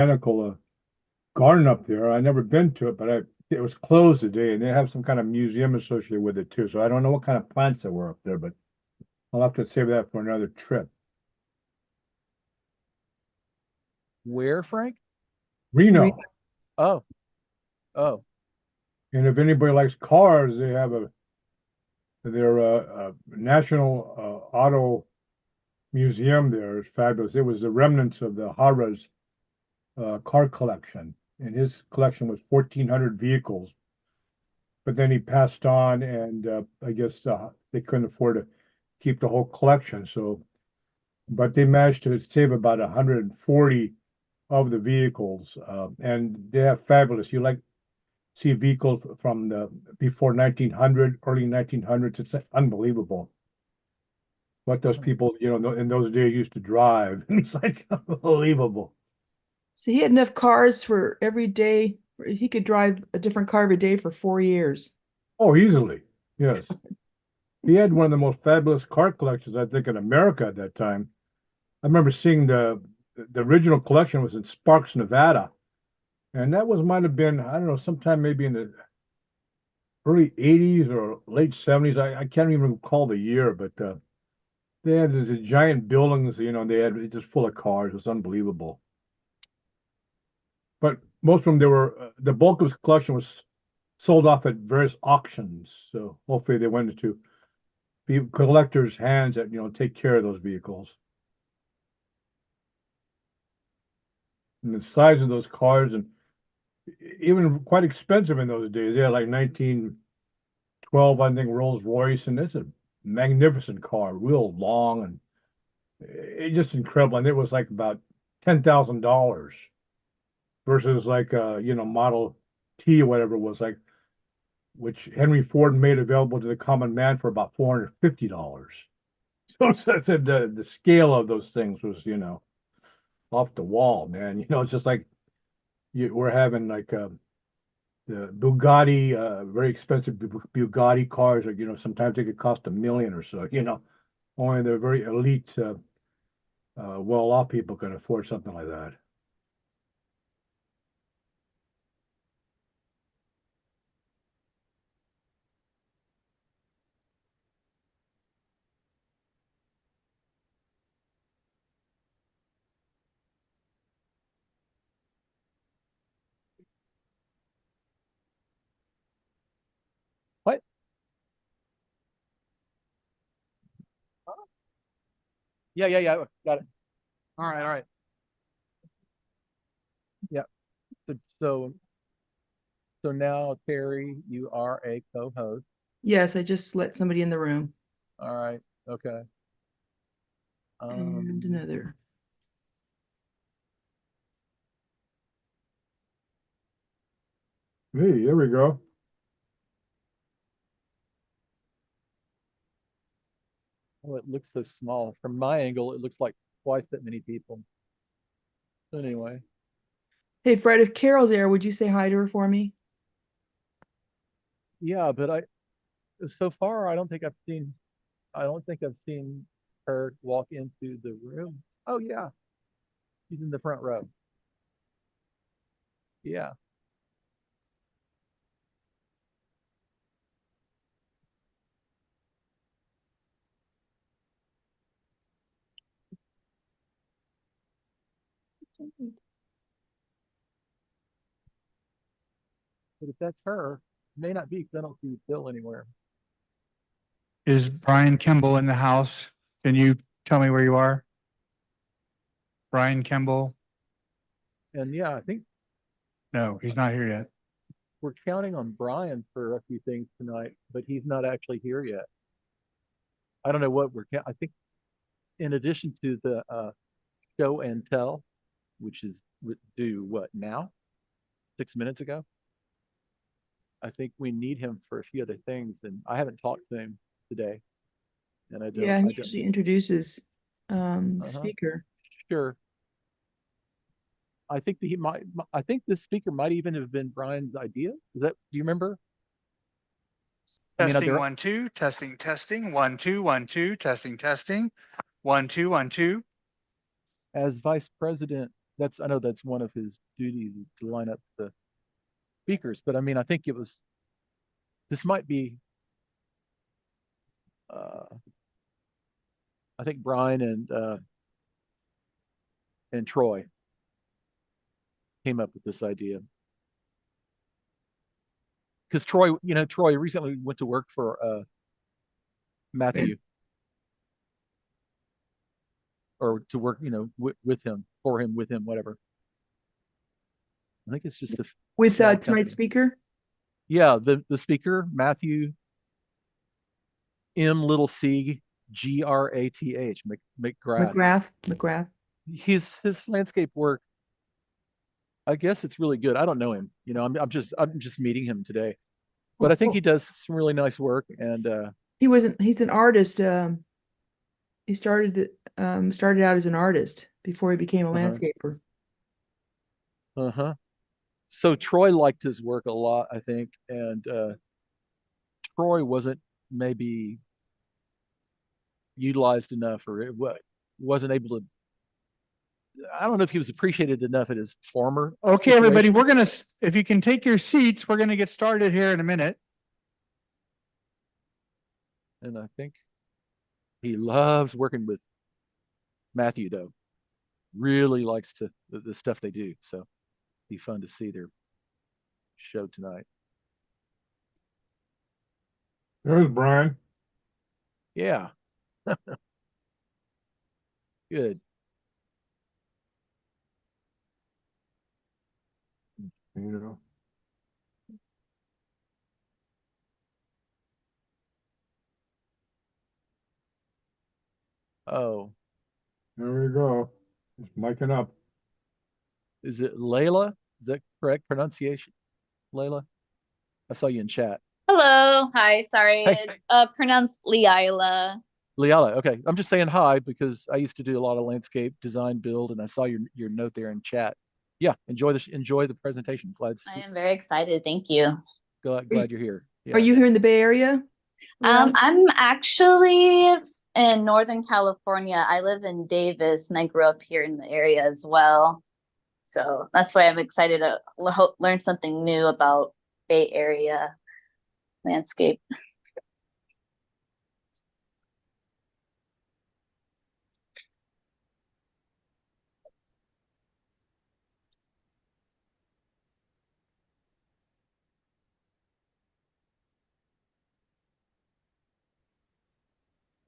Botanical garden up there. I never been to it, but it was closed today, and they have some kind of museum associated with it too. So I don't know what kind of plants there were up there, but I'll have to save that for another trip. Where, Frank? Reno. Oh, oh, And if anybody likes cars, they have their national auto museum there is fabulous. It was the remnants of the Hara's car collection, and his collection was 1,400 vehicles. But then he passed on, and I guess they couldn't afford to keep the whole collection. So, but they managed to save about 140 of the vehicles, and they have fabulous. You like see vehicles from the before 1900, early 1900s. It's unbelievable what those people, in those days used to drive. It's like unbelievable. So he had enough cars for every day. He could drive a different car every day for 4 years. Oh, easily. Yes. He had one of the most fabulous car collections, I think, in America at that time. I remember seeing the original collection was in Sparks, Nevada. And that was might have been, I don't know, sometime maybe in the early 80s or late 70s. I can't even recall the year, but they had these giant buildings, they had it just full of cars. It was unbelievable. But most of them, they were the bulk of his collection was sold off at various auctions. So hopefully they went into collectors' hands that take care of those vehicles. And the size of those cars, and even quite expensive in those days. They had like 1912, I think, Rolls Royce, and it's a magnificent car, real long, and it's just incredible. And it was like about $10,000 versus like Model T or whatever it was like, which Henry Ford made available to the common man for about $450. So the scale of those things was, off the wall, man. It's just like we're having like the Bugatti, very expensive Bugatti cars, or sometimes they could cost $1 million or so. Only the very elite, well-off people can afford something like that. what? Yeah, yeah, yeah. Got it. All right, all right. Yeah. So, so, so now, Terry, you are a co-host. Yes, I just let somebody in the room. All right. Okay. And another. Hey, there we go. Oh, it looks so small. From my angle, it looks like twice that many people. Anyway, Hey, Fred, if Carol's there, would you say hi to her for me? yeah, but so far I don't think I've seen her walk into the room. Oh yeah, she's in the front row. Yeah. But if that's her, it may not be because I don't see Phil anywhere. Is Brian Kimball in the house? Can you tell me where you are? Brian Kimball? And yeah, I think No, he's not here yet. we're counting on Brian for a few things tonight, but he's not actually here yet. I don't know what I think in addition to the show and tell, which is due what now? 6 minutes ago. I think we need him for a few other things, and I haven't talked to him today, and I don't. Yeah, I he don't. usually introduces Uh-huh. speaker. Sure. I think that he might. I think this speaker might even have been Brian's idea. Is that? Do you remember? I mean, Testing 1 2, testing, testing, 1 2 1 2, testing, testing, 1 2 1 2. as vice president I know that's one of his duties to line up the speakers, but I mean, I think this might be, I think Brian and Troy came up with this idea. Because Troy recently went to work for Matthew, or to work, with him, for him, with him, whatever. I think it's just a With small tonight's company. speaker? Yeah, the speaker, Mathew MCGrath, McGrath. McGrath. His landscape work, I guess it's really good. I don't know him. I'm just meeting him today. But I think he does some really nice work, and He's an artist. He started out as an artist before he became a landscaper. So Troy liked his work a lot, I think, and Troy wasn't maybe utilized enough, or wasn't able to. I don't know if he was appreciated enough at his former. Okay, everybody, situation. if you can take your seats, we're gonna get started here in a minute. And I think he loves working with Mathew, though. Really likes the stuff they do. So be fun to see their show tonight. There's Brian. Yeah. Good. You know. Oh, There we go. Just miking up. is it Layla? Is that correct pronunciation? Layla? I saw you in chat. Hello. Hi. Sorry. Hey. It's pronounced Leila. Leala. Okay. I'm just saying hi because I used to do a lot of landscape design build, and I saw your note there in chat. Yeah. Enjoy the presentation. Glad to I see. am very excited. Thank you. Glad you're here. Yeah. Are you here in the Bay Area? I'm actually in Northern California. I live in Davis and I grew up here in the area as well. So that's why I'm excited to learn something new about Bay Area landscape.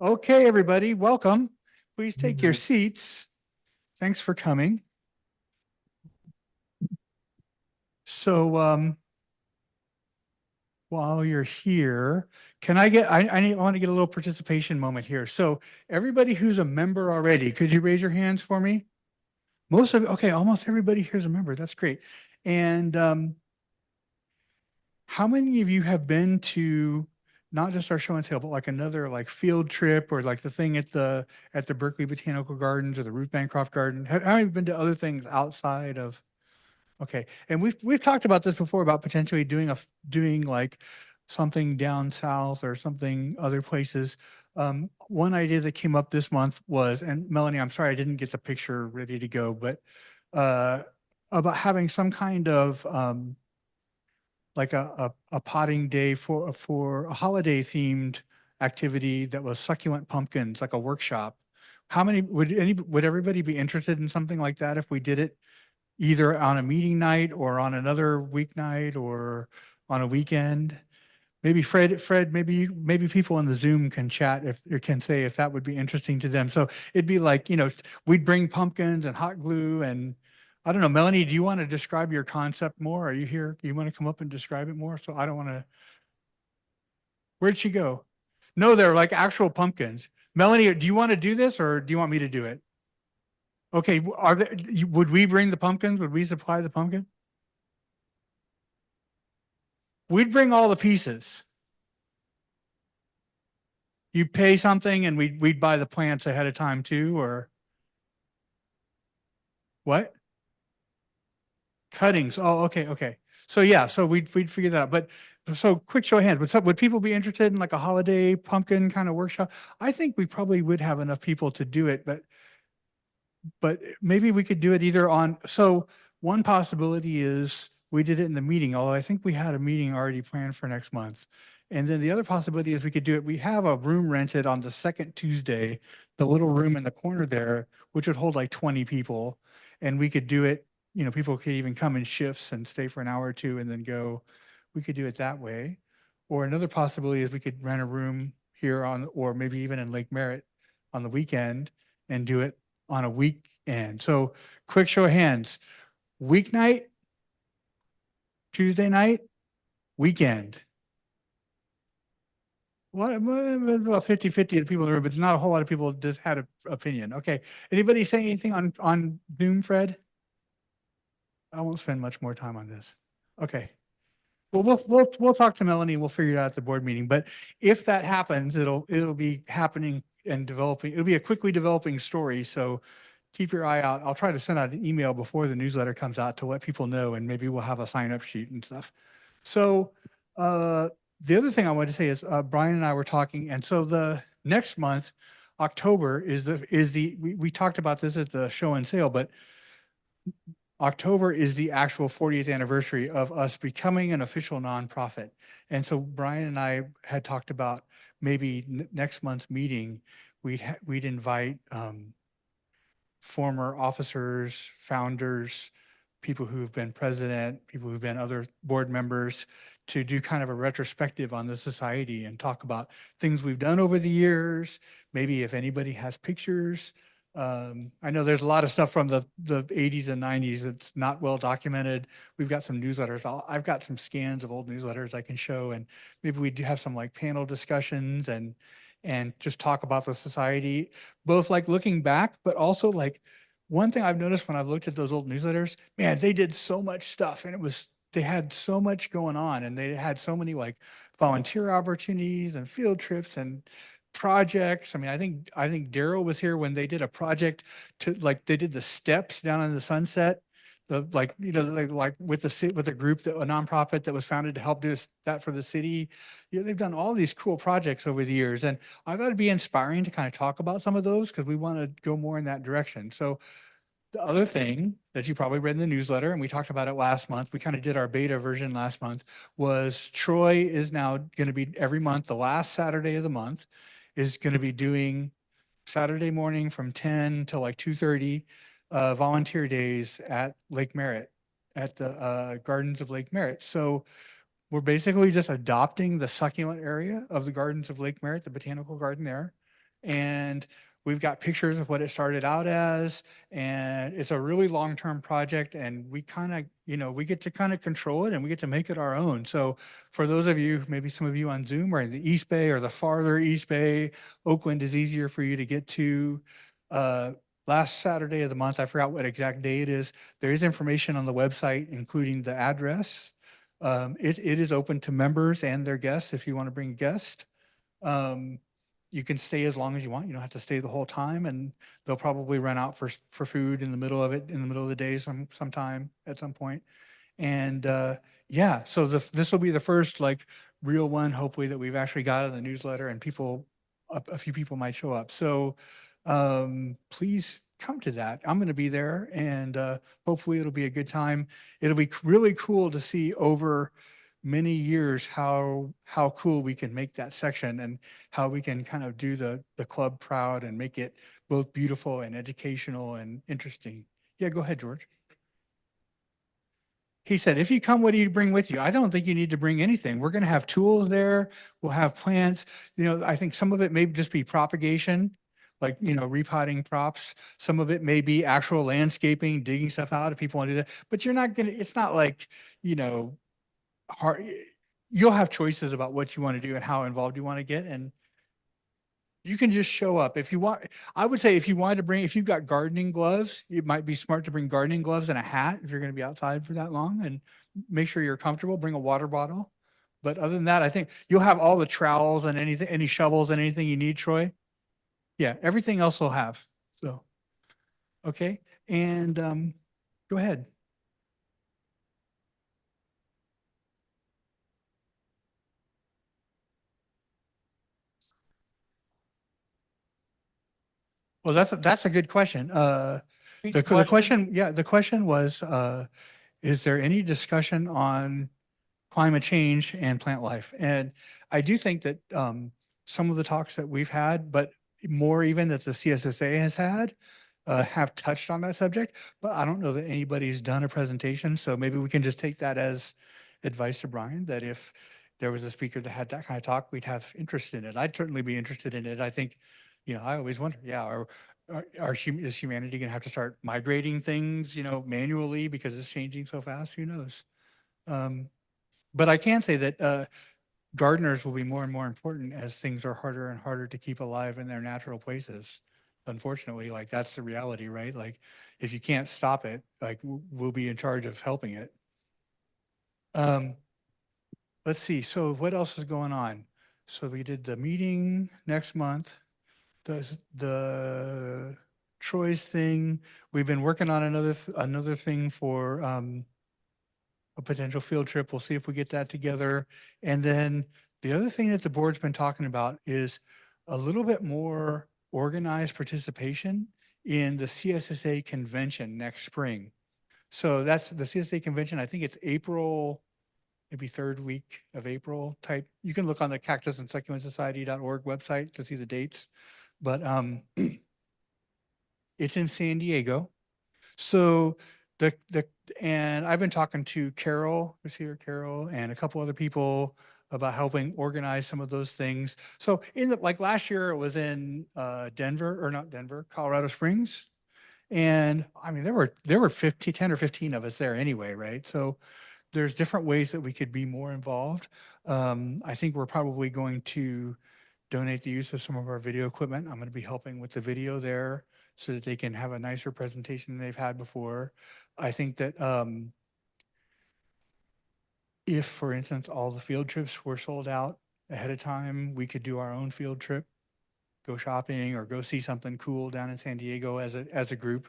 Okay, everybody, welcome. Please take your seats. Thanks for coming. So, while you're here, can I want to get a little participation moment here. So everybody who's a member already, could you raise your hands for me? Almost everybody here is a member. That's great. And how many of you have been to not just our show and tell, but like another like field trip or like the thing at the Berkeley Botanical Gardens or the Ruth Bancroft Garden? How many have been to other things outside of? Okay, and we've talked about this before about potentially doing like something down south or something other places. One idea that came up this month was, and Melanie, I'm sorry I didn't get the picture ready to go, but about having some kind of like a potting day for a holiday themed activity that was succulent pumpkins, like a workshop. How many would everybody be interested in something like that if we did it either on a meeting night or on another weeknight or on a weekend? Maybe Fred, maybe people on the Zoom can chat can say if that would be interesting to them. So it'd be like, we'd bring pumpkins and hot glue and I don't know, Melanie, do you want to describe your concept more? Are you here? Do you want to come up and describe it more? So I don't want to. Where'd she go? No, they're like actual pumpkins. Melanie, do you want to do this or do you want me to do it? Okay, would we bring the pumpkins? Would we supply the pumpkin? We'd bring all the pieces. You pay something and we'd buy the plants ahead of time too, or what? Cuttings. Oh, okay. So yeah, so we'd figure that out. But so quick show of hands. Would people be interested in like a holiday pumpkin kind of workshop? I think we probably would have enough people to do it, but but maybe we could do it either on, so one possibility is we did it in the meeting, although I think we had a meeting already planned for next month. And then the other possibility is we could do it, we have a room rented on the second Tuesday, the little room in the corner there, which would hold like 20 people. And we could do it, people could even come in shifts and stay for an hour or two and then go. We could do it that way. Or another possibility is we could rent a room here on, or maybe even in Lake Merritt on the weekend and do it on a weekend. So quick show of hands, weeknight, Tuesday night, weekend. What, about 50-50 of the people in the room, but not a whole lot of people just had an opinion. Okay. Anybody saying anything on Zoom, Fred? I won't spend much more time on this. Okay. Well, we'll talk to Melanie. We'll figure it out at the board meeting. But if that happens, it'll be happening and developing. It'll be a quickly developing story. So keep your eye out. I'll try to send out an email before the newsletter comes out to let people know, and maybe we'll have a sign up sheet and stuff. So the other thing I wanted to say is Brian and I were talking, and so the next month, October we talked about this at the show and sale, but October is the actual 40th anniversary of us becoming an official nonprofit. And so Brian and I had talked about maybe next month's meeting, we'd invite former officers, founders, people who've been president, people who've been other board members to do kind of a retrospective on the society and talk about things we've done over the years. Maybe if anybody has pictures. I know there's a lot of stuff from the 80s and 90s that's not well documented. We've got some newsletters. I've got some scans of old newsletters I can show, and maybe we do have some like panel discussions and just talk about the society, both like looking back, but also like one thing I've noticed when I've looked at those old newsletters, man, they did so much stuff, and they had so much going on, and they had so many like volunteer opportunities and field trips and projects. I mean, I think Daryl was here when they did a project to like, they did the steps down in the Sunset, the like, like with a group, a nonprofit that was founded to help do that for the city. They've done all these cool projects over the years, and I thought it'd be inspiring to kind of talk about some of those because we want to go more in that direction. So the other thing that you probably read in the newsletter, and we talked about it last month, we kind of did our beta version last month, was Troy is now going to be every month, the last Saturday of the month, is going to be doing Saturday morning from 10 to like 2:30 volunteer days at Lake Merritt, at the Gardens of Lake Merritt. So we're basically just adopting the succulent area of the Gardens of Lake Merritt, the botanical garden there. And we've got pictures of what it started out as, and it's a really long-term project, and we kind of, we get to kind of control it and we get to make it our own. So for those of you, maybe some of you on Zoom or in the East Bay or the farther East Bay, Oakland is easier for you to get to. Last Saturday of the month, I forgot what exact day it is. There is information on the website, including the address. It is open to members and their guests if you want to bring a guest. You can stay as long as you want. You don't have to stay the whole time, and they'll probably run out for food in the middle of it, in the middle of the day sometime at some point. And yeah, so this will be the first like real one, hopefully, that we've actually got in the newsletter, and a few people might show up. So please come to that. I'm going to be there, and hopefully it'll be a good time. It'll be really cool to see over many years how cool we can make that section and how we can kind of do the club proud and make it both beautiful and educational and interesting. Yeah, go ahead, George. He said, if you come, what do you bring with you? I don't think you need to bring anything. We're going to have tools there. We'll have plants. I think some of it may just be propagation, like, repotting props. Some of it may be actual landscaping, digging stuff out if people want to do that. But you're not going to, it's not like, hard. You'll have choices about what you want to do and how involved you want to get. And you can just show up if you want. I would say if you've got gardening gloves, it might be smart to bring gardening gloves and a hat if you're going to be outside for that long, and make sure you're comfortable. Bring a water bottle. But other than that, I think you'll have all the trowels and any shovels and anything you need, Troy. Yeah, everything else we'll have. So, okay. And go ahead. Well, that's a good question. The question was, is there any discussion on climate change and plant life? And I do think that some of the talks that we've had, but more even that the CSSA has had, have touched on that subject, but I don't know that anybody's done a presentation. So maybe we can just take that as advice to Brian, that if there was a speaker that had that kind of talk, we'd have interest in it. I'd certainly be interested in it. I think, I always wonder, is humanity going to have to start migrating things, manually because it's changing so fast? Who knows? But I can say that gardeners will be more and more important as things are harder and harder to keep alive in their natural places. Unfortunately, like that's the reality, right? Like if you can't stop it, like we'll be in charge of helping it. Let's see. So what else is going on? So we did the meeting next month. The Troy's thing. We've been working on another thing for a potential field trip. We'll see if we get that together. And then the other thing that the board's been talking about is a little bit more organized participation in the CSSA convention next spring. So that's the CSSA convention. I think it's April, maybe third week of April type. You can look on the Cactus and Succulent Society.org website to see the dates, but it's in San Diego. So and I've been talking to Carol, who's here, Carol, and a couple other people about helping organize some of those things. So like last year it was in Colorado Springs. And I mean, there were 10 or 15 of us there anyway, right? So there's different ways that we could be more involved. I think we're probably going to donate the use of some of our video equipment. I'm going to be helping with the video there so that they can have a nicer presentation than they've had before. I think that if, for instance, all the field trips were sold out ahead of time, we could do our own field trip, go shopping or go see something cool down in San Diego as a group.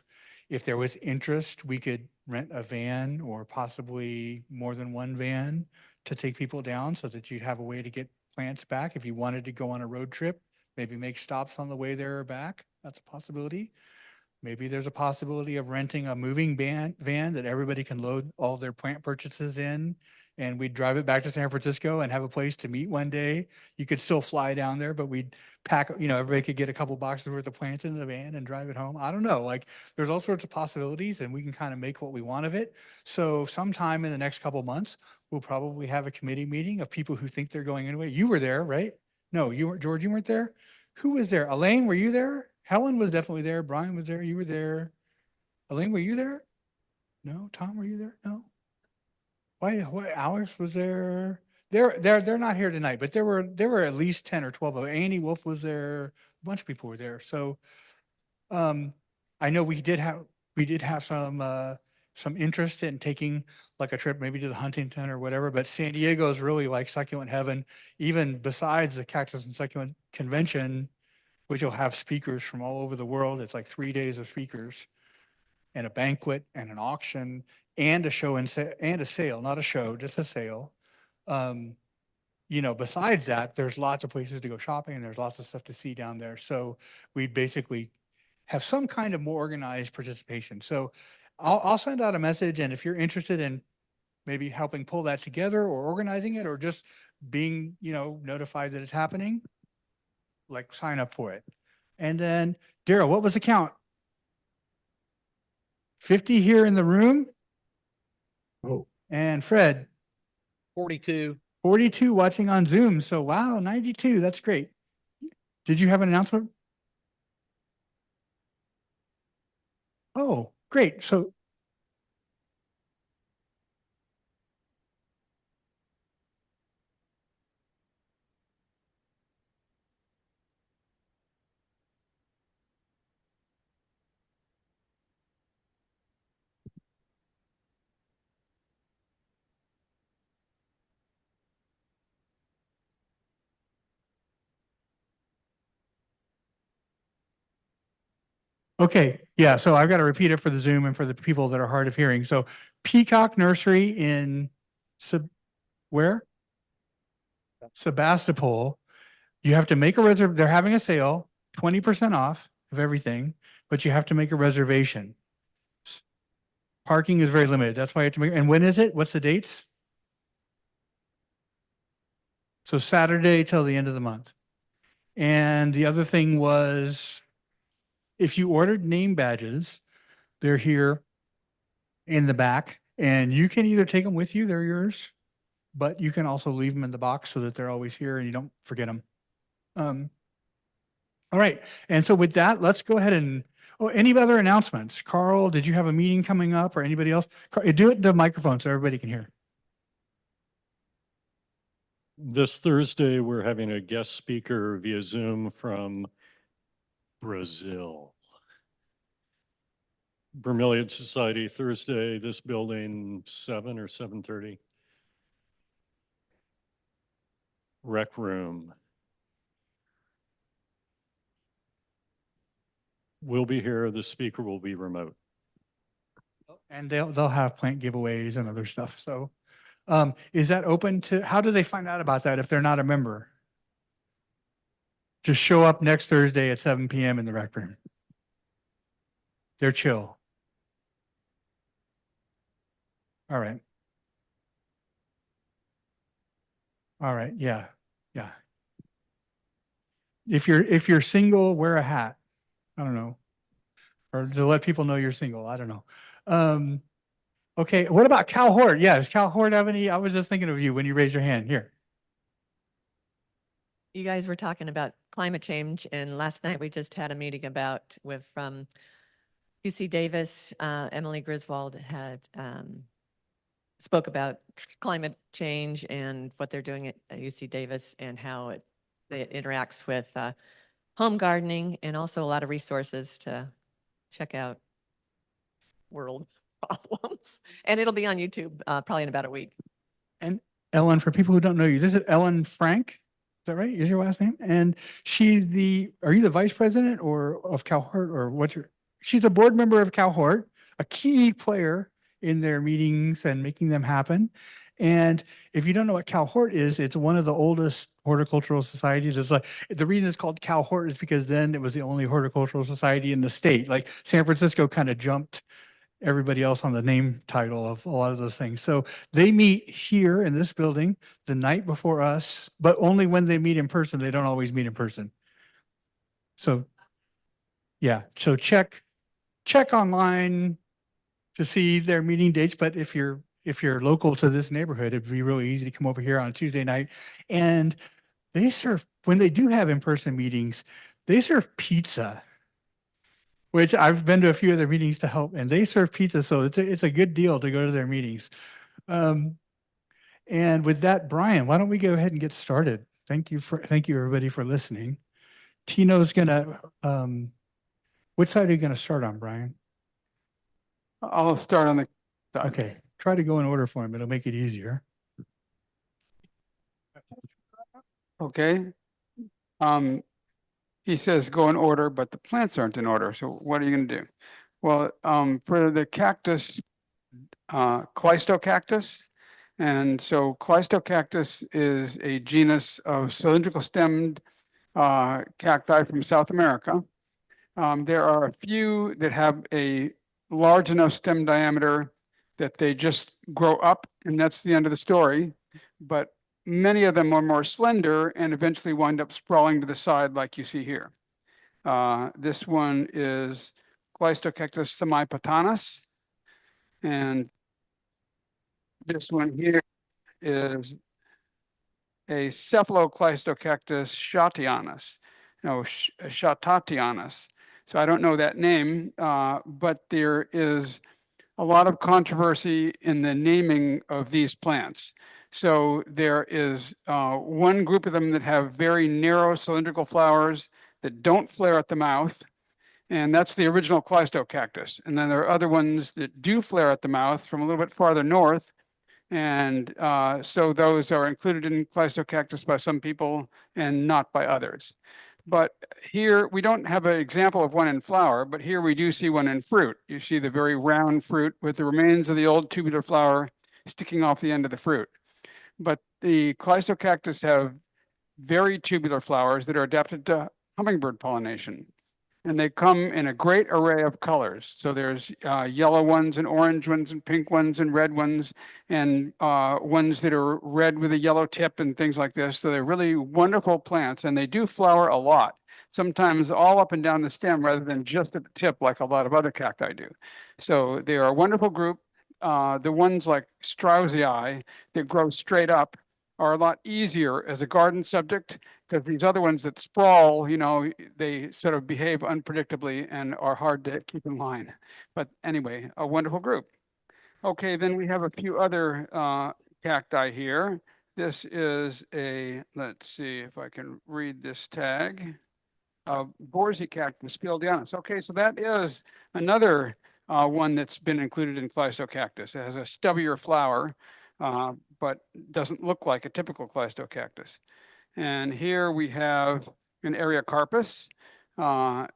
If there was interest, we could rent a van or possibly more than one van to take people down so that you'd have a way to get plants back. If you wanted to go on a road trip, maybe make stops on the way there or back, that's a possibility. Maybe there's a possibility of renting a moving van that everybody can load all their plant purchases in, and we'd drive it back to San Francisco and have a place to meet one day. You could still fly down there, but we'd pack, everybody could get a couple boxes worth of plants in the van and drive it home. I don't know, like there's all sorts of possibilities and we can kind of make what we want of it. So sometime in the next couple months, we'll probably have a committee meeting of people who think they're going anyway. You were there, right? No, you weren't, George, you weren't there? Who was there? Elaine, were you there? Helen was definitely there. Brian was there. You were there. Elaine, were you there? No. Tom, were you there? No. Why Alex was there? They're not here tonight, but there were at least 10 or 12 of them. Annie Wolf was there. A bunch of people were there. So I know we did have some interest in taking like a trip maybe to the Huntington or whatever, but San Diego is really like succulent heaven, even besides the Cactus and Succulent Convention, which will have speakers from all over the world. It's like 3 days of speakers and a banquet and an auction and a show and a sale, not a show, just a sale. Besides that, there's lots of places to go shopping and there's lots of stuff to see down there. So we basically have some kind of more organized participation. So I'll send out a message, and if you're interested in maybe helping pull that together or organizing it or just being, notified that it's happening, like sign up for it. And then Daryl, what was the count? 50 here in the room. Oh, And Fred, 42. 42 watching on Zoom. So wow, 92. That's great. Did you have an announcement? Oh, great. So okay, yeah, so I've got to repeat it for the Zoom and for the people that are hard of hearing. So Peacock Nursery in where? Sebastopol. You have to make a reservation. They're having a sale, 20% off. of everything, but you have to make a reservation. Parking is very limited. That's why you have to make, and when is it? What's the dates? So Saturday till the end of the month. And the other thing was, if you ordered name badges, they're here in the back, and you can either take them with you, they're yours, but you can also leave them in the box so that they're always here and you don't forget them. All right. And so with that, let's go ahead and, oh, any other announcements? Carl, did you have a meeting coming up, or anybody else? Do it the microphone so everybody can hear. This Thursday, we're having a guest speaker via Zoom from Brazil. Bromeliad Society, Thursday, this building, 7 or 7:30. Rec room. We'll be here. The speaker will be remote. And they'll have plant giveaways and other stuff. So is that open to, how do they find out about that if they're not a member? Just show up next Thursday at 7 p.m. in the rec room. They're chill. All right. All right. Yeah. Yeah. If you're single, wear a hat. I don't know. Or to let people know you're single. I don't know. Okay. What about Cal Hort? Yeah. Does Cal Hort have any? I was just thinking of you when you raised your hand here. You guys were talking about climate change, and last night we just had a meeting about from UC Davis. Emily Griswold had spoke about climate change and what they're doing at UC Davis and how it interacts with home gardening, and also a lot of resources to check out world problems. And it'll be on YouTube probably in about a week. And Ellen, for people who don't know you, this is Ellen Frank. Is that right? Is your last name? And she's are you the vice president of Cal Hort, or she's a board member of Cal Hort, a key player in their meetings and making them happen. And if you don't know what Cal Hort is, it's one of the oldest horticultural societies. It's like, the reason it's called Cal Hort is because then it was the only horticultural society in the state. Like San Francisco kind of jumped everybody else on the name title of a lot of those things. So they meet here in this building the night before us, but only when they meet in person. They don't always meet in person. So yeah, so check online to see their meeting dates. But if you're local to this neighborhood, it'd be really easy to come over here on a Tuesday night. And they serve, when they do have in-person meetings, they serve pizza, which I've been to a few of their meetings to help, and they serve pizza. So it's a good deal to go to their meetings. And with that, Brian, why don't we go ahead and get started? Thank you everybody for listening. Tino's gonna, which side are you gonna start on, Brian? I'll start on the. Okay, try to go in order for him. It'll make it easier. Okay. He says go in order, but the plants aren't in order. So what are you going to do? Well, for the cactus, Cleistocactus, and so Cleistocactus is a genus of cylindrical stemmed cacti from South America. There are a few that have a large enough stem diameter that they just grow up, and that's the end of the story. But many of them are more slender and eventually wind up sprawling to the side like you see here. This one is Cleistocactus semipatanus, and this one here is a Cephalocleistocactus shatianus, Shatatianus. So I don't know that name, but there is a lot of controversy in the naming of these plants. So there is one group of them that have very narrow cylindrical flowers that don't flare at the mouth, and that's the original Cleistocactus. And then there are other ones that do flare at the mouth from a little bit farther north, and so those are included in Cleistocactus by some people and not by others. But here we don't have an example of one in flower, but here we do see one in fruit. You see the very round fruit with the remains of the old tubular flower sticking off the end of the fruit. But the Cleistocactus have very tubular flowers that are adapted to hummingbird pollination. and they come in a great array of colors. So there's yellow ones and orange ones and pink ones and red ones and ones that are red with a yellow tip and things like this. So they're really wonderful plants, and they do flower a lot, sometimes all up and down the stem rather than just at the tip like a lot of other cacti do. So they are a wonderful group. The ones like Straussii that grow straight up are a lot easier as a garden subject, because these other ones that sprawl, you know, they sort of behave unpredictably and are hard to keep in line. But anyway, a wonderful group. Okay, then we have a few other cacti here. This is a, let's see if I can read this tag. Borsey cactus, Spieldianus. Okay, so that is another one that's been included in Cleistocactus. It has a stubbier flower, but doesn't look like a typical Cleistocactus. And here we have an Eriocarpus.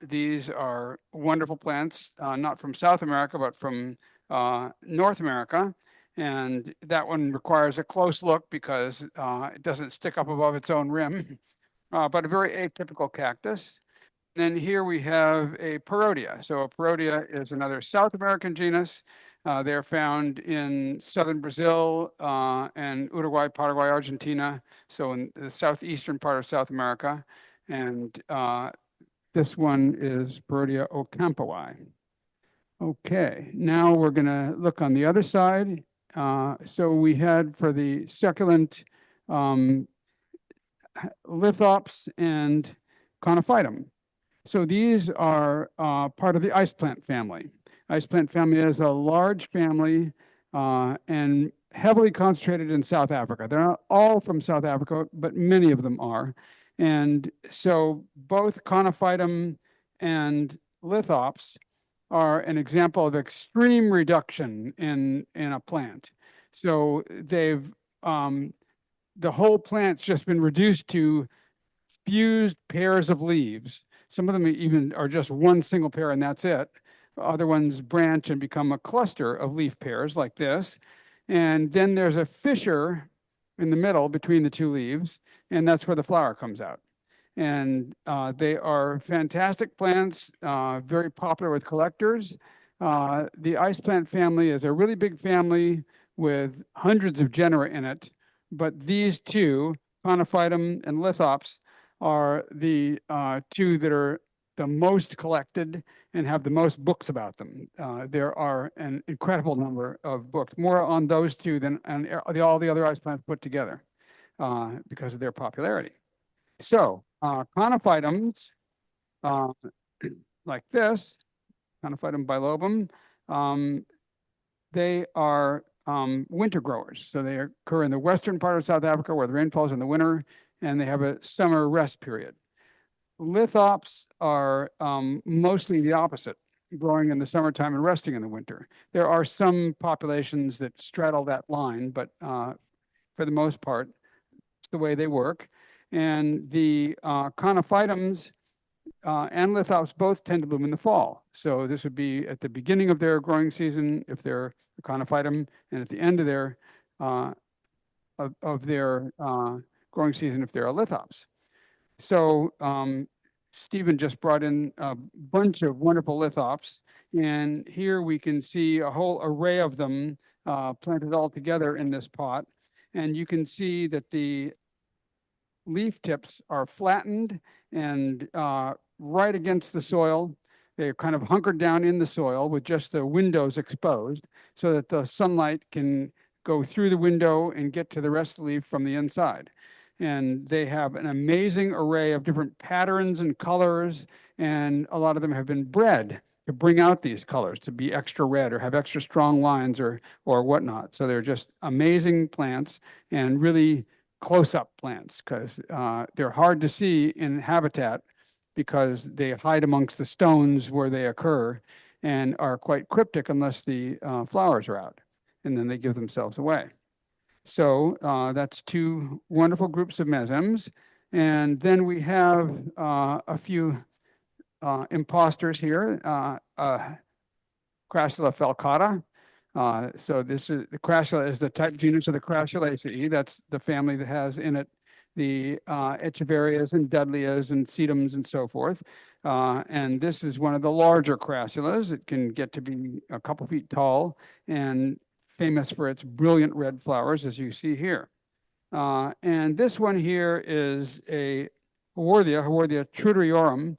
These are wonderful plants, not from South America, but from North America. And that one requires a close look because it doesn't stick up above its own rim, but a very atypical cactus. Then here we have a Parodia. So a Parodia is another South American genus. They're found in southern Brazil and Uruguay, Paraguay, Argentina. So in the southeastern part of South America. And this one is Parodia ocampoi. Okay, now we're going to look on the other side. So we had for the succulent lithops and conophytum. So these are part of the ice plant family. Ice plant family is a large family and heavily concentrated in South Africa. They're not all from South Africa, but many of them are. And so both conophytum and lithops are an example of extreme reduction in a plant. So they've, the whole plant's just been reduced to fused pairs of leaves. Some of them even are just one single pair and that's it. Other ones branch and become a cluster of leaf pairs like this. And then there's a fissure in the middle between the two leaves, and that's where the flower comes out. And they are fantastic plants, very popular with collectors. The ice plant family is a really big family with hundreds of genera in it, but these two, conophytum and lithops, are the two that are the most collected and have the most books about them. There are an incredible number of books, more on those two than on all the other ice plants put together because of their popularity. So conophytums like this, Conophytum bilobum, they are winter growers. So they occur in the western part of South Africa where the rain falls in the winter, and they have a summer rest period. Lithops are mostly the opposite, growing in the summertime and resting in the winter. There are some populations that straddle that line, but for the most part, it's the way they work. And the conophytums and lithops both tend to bloom in the fall. So this would be at the beginning of their growing season if they're a conophytum, and at the end of their growing season if they're a lithops. So Stephen just brought in a bunch of wonderful lithops, and here we can see a whole array of them planted all together in this pot. And you can see that the leaf tips are flattened and right against the soil. They're kind of hunkered down in the soil with just the windows exposed so that the sunlight can go through the window and get to the rest of the leaf from the inside. And they have an amazing array of different patterns and colors, and a lot of them have been bred to bring out these colors, to be extra red or have extra strong lines or whatnot. So they're just amazing plants and really close-up plants because they're hard to see in habitat because they hide amongst the stones where they occur and are quite cryptic unless the flowers are out, and then they give themselves away. So that's two wonderful groups of mesems. And then we have a few imposters here, Crassula falcata. So this is the Crassula is the type genus of the Crassulaceae. That's the family that has in it the echeverias and dudleas and sedums and so forth. And this is one of the larger crassulas. It can get to be a couple feet tall and famous for its brilliant red flowers, as you see here. And this one here is a Haworthia trudoriorum,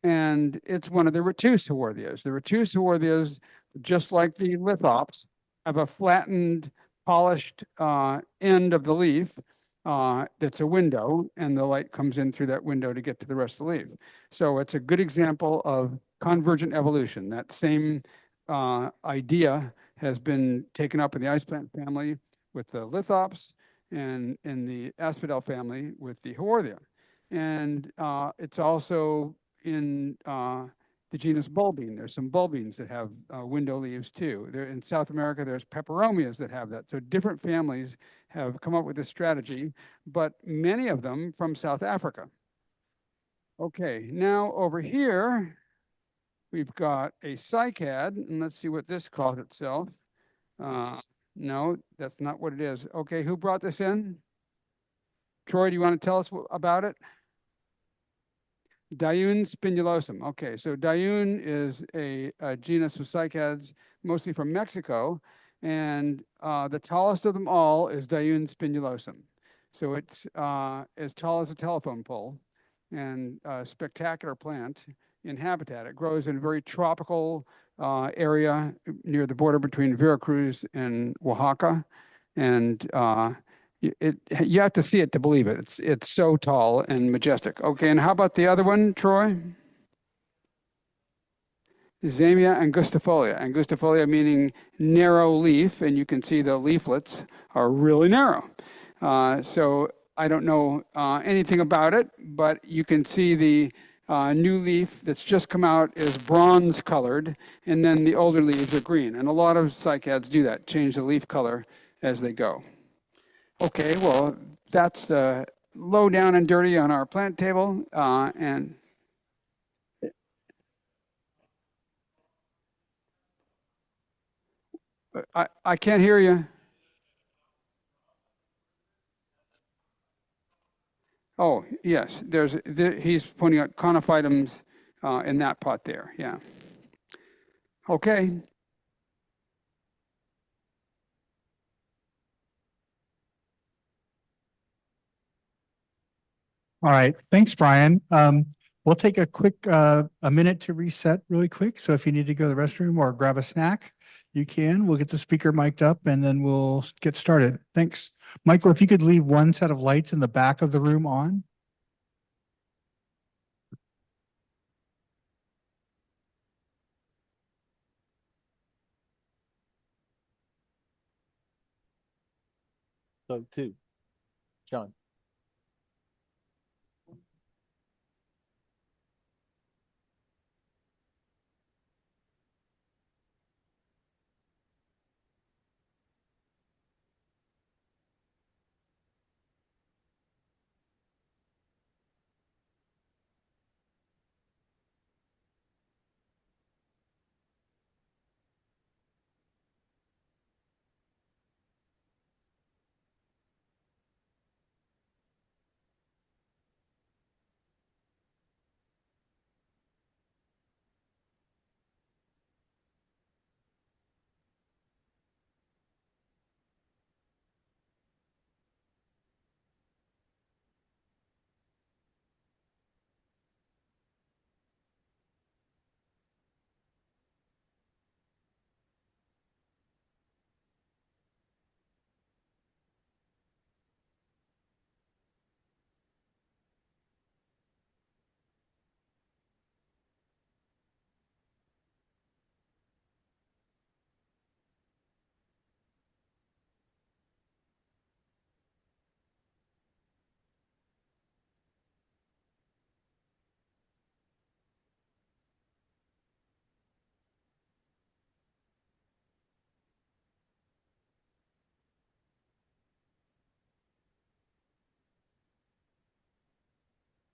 and it's one of the retuse Haworthias. The retuse Haworthias, just like the lithops, have a flattened, polished end of the leaf that's a window, and the light comes in through that window to get to the rest of the leaf. So it's a good example of convergent evolution. That same idea has been taken up in the ice plant family with the lithops, and in the asphodel family with the Haworthia. And it's also in the genus bulbine. There's some bulbines that have window leaves too. There in South America, there's peperomias that have that. So different families have come up with this strategy, but many of them from South Africa. Okay, now over here, we've got a cycad, and let's see what this calls itself. No, that's not what it is. Okay, who brought this in? Troy, do you want to tell us about it? Dioon spinulosum. Okay, so Dioon is a genus of cycads, mostly from Mexico, and the tallest of them all is Dioon spinulosum. So it's as tall as a telephone pole, and a spectacular plant in habitat. It grows in a very tropical area near the border between Veracruz and Oaxaca, and you have to see it to believe it. It's so tall and majestic. Okay, and how about the other one, Troy? Zamia angustifolia. Angustifolia meaning narrow leaf, and you can see the leaflets are really narrow. So I don't know anything about it, but you can see the new leaf that's just come out is bronze colored, and then the older leaves are green. And a lot of cycads do that, change the leaf color as they go. Okay, well, that's low down and dirty on our plant table. And I can't hear you. Oh, yes, he's pointing out conophytums in that pot there, yeah. Okay. All right, thanks, Brian. We'll take a quick, a minute to reset really quick. So if you need to go to the restroom or grab a snack, you can. We'll get the speaker mic'd up and then we'll get started. Thanks. Michael, if you could leave one set of lights in the back of the room on. So two, John.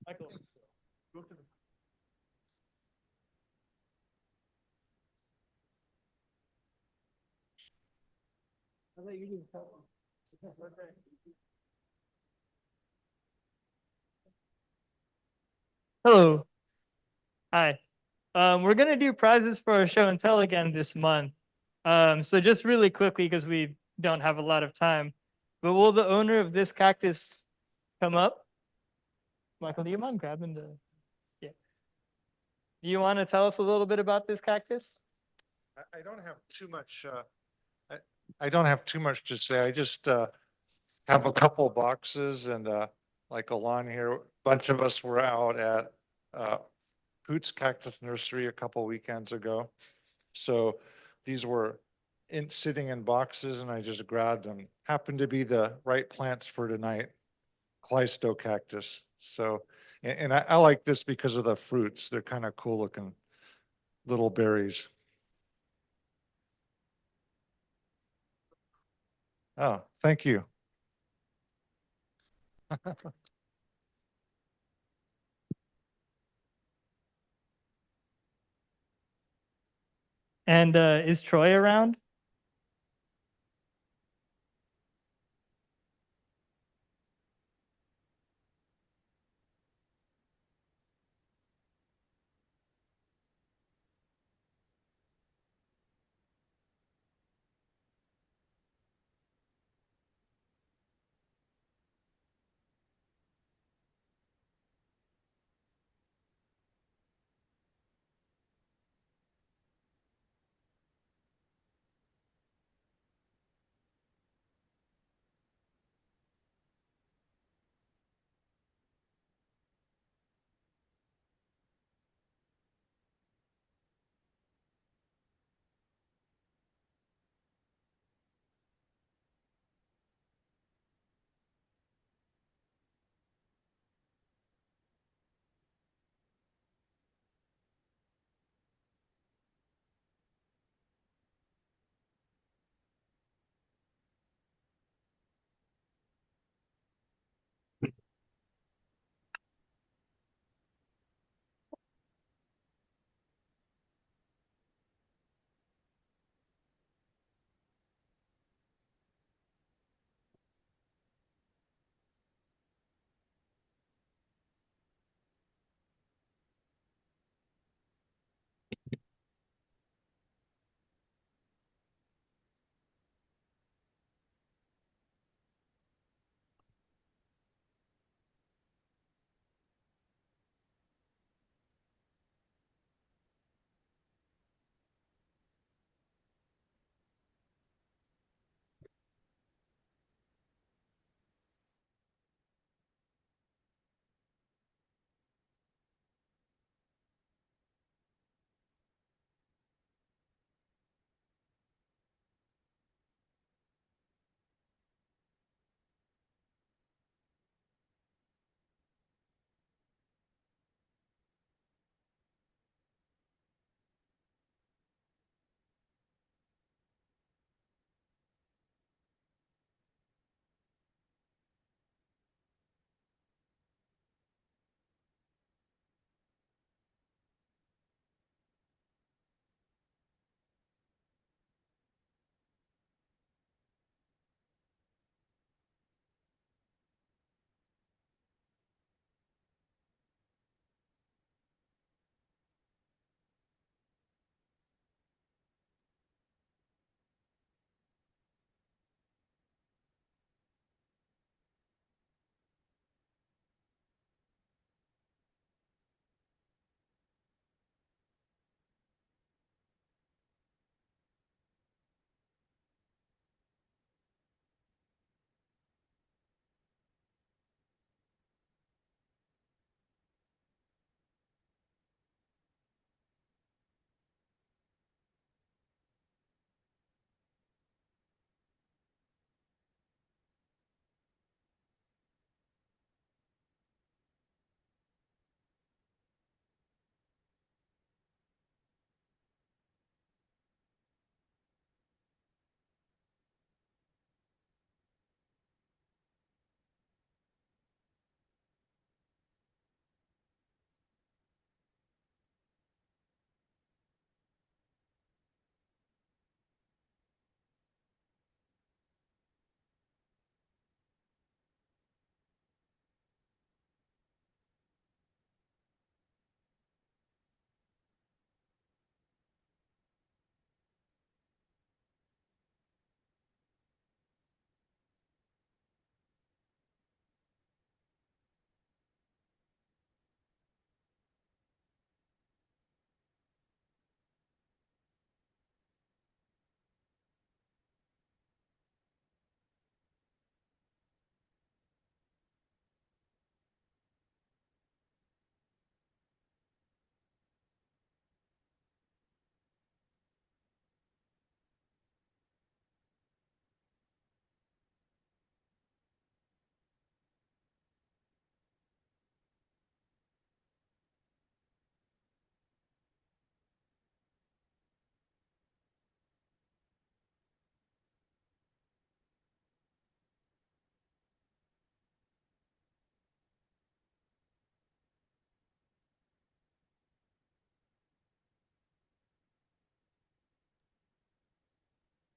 Michael, go to the I'll let you do the Hello. Hi. We're gonna do prizes for our show and tell again this month. So just really quickly, because we don't have a lot of time, but will the owner of this cactus come up? Michael, do you mind grabbing the, yeah. Do you want to tell us a little bit about this cactus? I don't have too much, I don't have too much to say. I just, have a couple boxes and, like along here, a bunch of us were out at, Hoots Cactus Nursery a couple weekends ago. So these were sitting in boxes and I just grabbed them. Happened to be the right plants for tonight, Callisto cactus. So, and I like this because of the fruits. They're kind of cool looking little berries. Oh, thank you. And is Troy around?